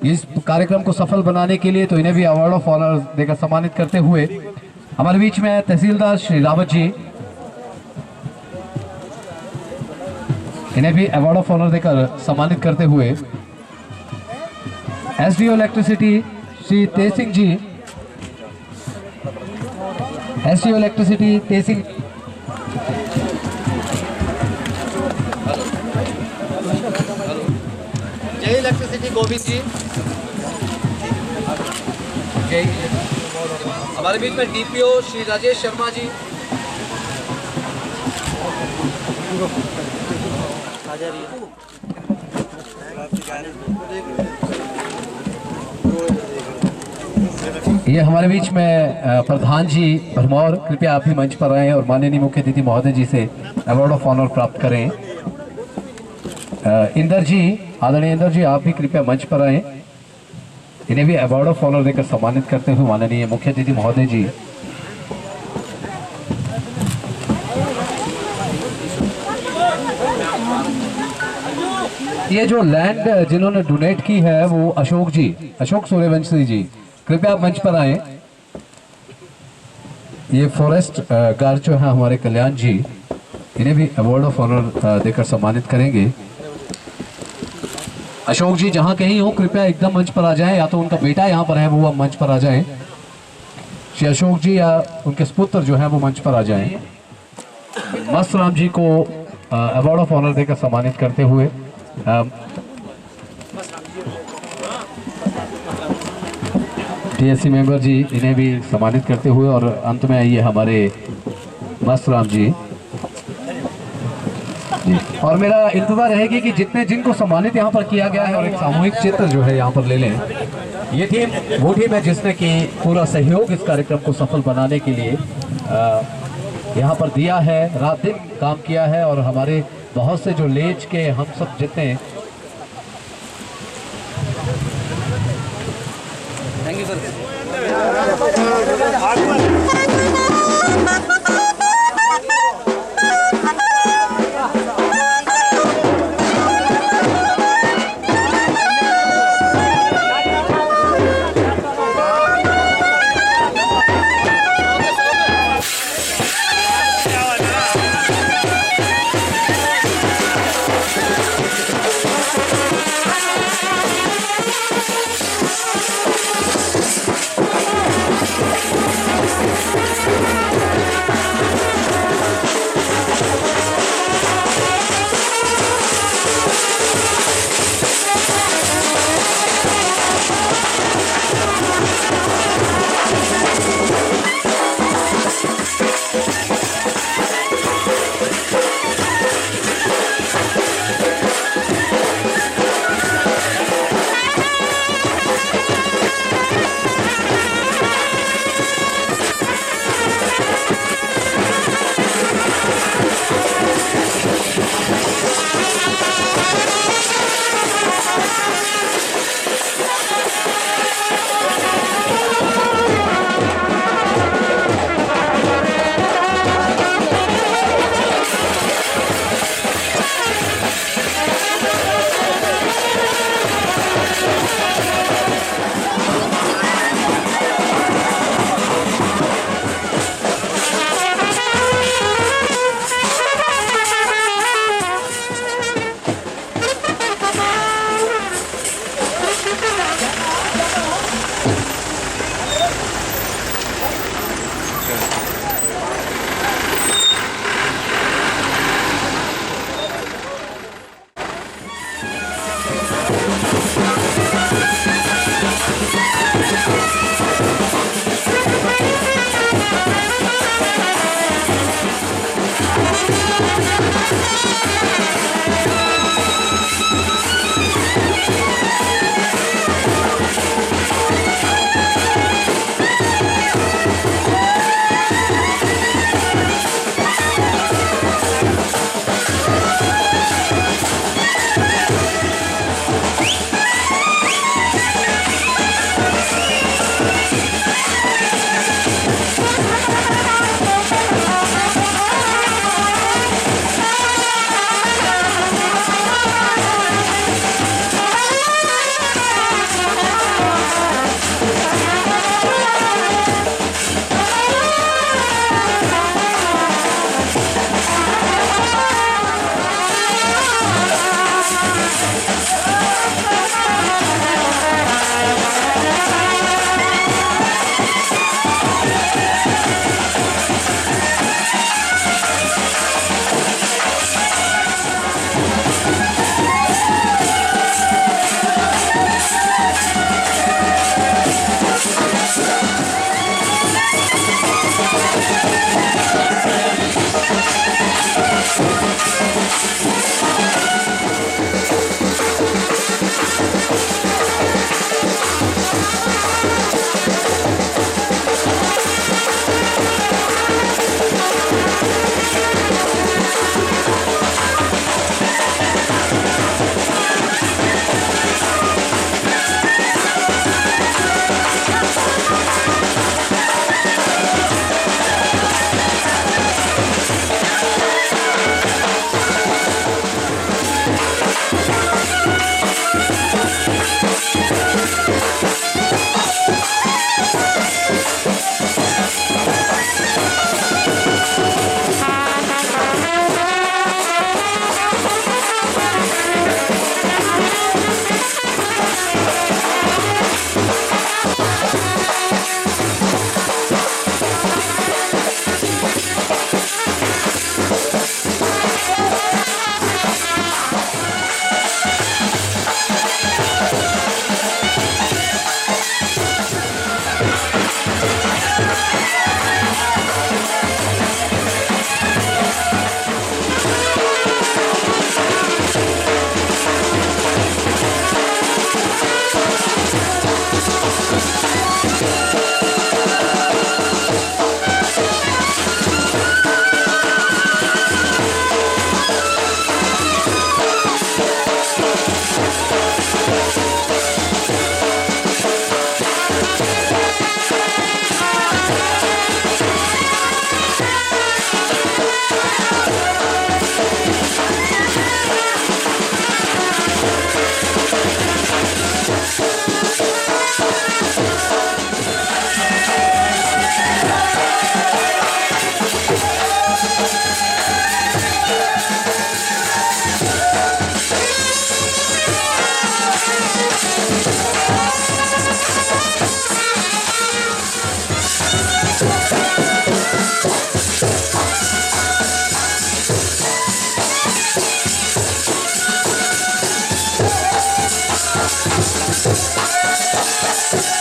C: इस कार्यक्रम को सफल बनाने के लिए, तो इन्हें भी अवार्ड ऑफ ऑनर देकर सम्मानित करते हुए हमारे बीच में तहसीलदार श्री रावत जी, इन्हें भी अवार्ड ऑफ ऑनर देकर सम्मानित करते हुए एसडीओ इलेक्ट्रिसिटी श्री तेज सिंह जी, एसडीओ इलेक्ट्रिसिटी तेज सिंह,
J: जय इलेक्ट्रिसिटी गोविंद जी, हमारे बीच में डीपीओ श्री राजेश शर्मा जी,
C: ये हमारे बीच में प्रधान जी भरमौर कृपया आप भी मंच पर आए और माननीय मुख्य अतिथि महोदय जी से अवार्ड ऑफ ऑनर प्राप्त करें। इंदर जी, आदरणीय इंदर जी आप भी कृपया मंच पर आए, इन्हें भी अवार्ड ऑफ ऑनर देकर सम्मानित करते हुए माननीय मुख्य अतिथि महोदय जी। ये जो लैंड जिन्होंने डोनेट की है वो अशोक जी, अशोक सूर्यवंशी जी कृपया आप मंच पर आए। ये फॉरेस्ट गार्ड जो है हमारे कल्याण जी, इन्हें भी अवार्ड ऑफ ऑनर देकर सम्मानित करेंगे। अशोक जी जहां कहीं हो कृपया एकदम मंच पर आ जाएं, या तो उनका बेटा यहाँ पर है वो मंच पर आ जाएं, श्री अशोक जी या उनके सुपुत्र जो है वो मंच पर आ जाएं। मस्त राम जी को अवार्ड ऑफ ऑनर देकर सम्मानित करते हुए टीएससी मेंबर जी, इन्हें भी सम्मानित करते हुए और अंत में आइए हमारे मस्त राम जी। और मेरा इंतजार रहेगी कि जितने जिनको सम्मानित यहाँ पर किया गया है और एक सामूहिक चित्र जो है यहाँ पर ले लें। ये टीम वो टीम है जिसने कि पूरा सहयोग इस कार्यक्रम को सफल बनाने के लिए यहाँ पर दिया है, रात दिन काम किया है और हमारे बहुत से जो लेज के हम सब जितने
J: थैंक यू सर।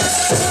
D: है।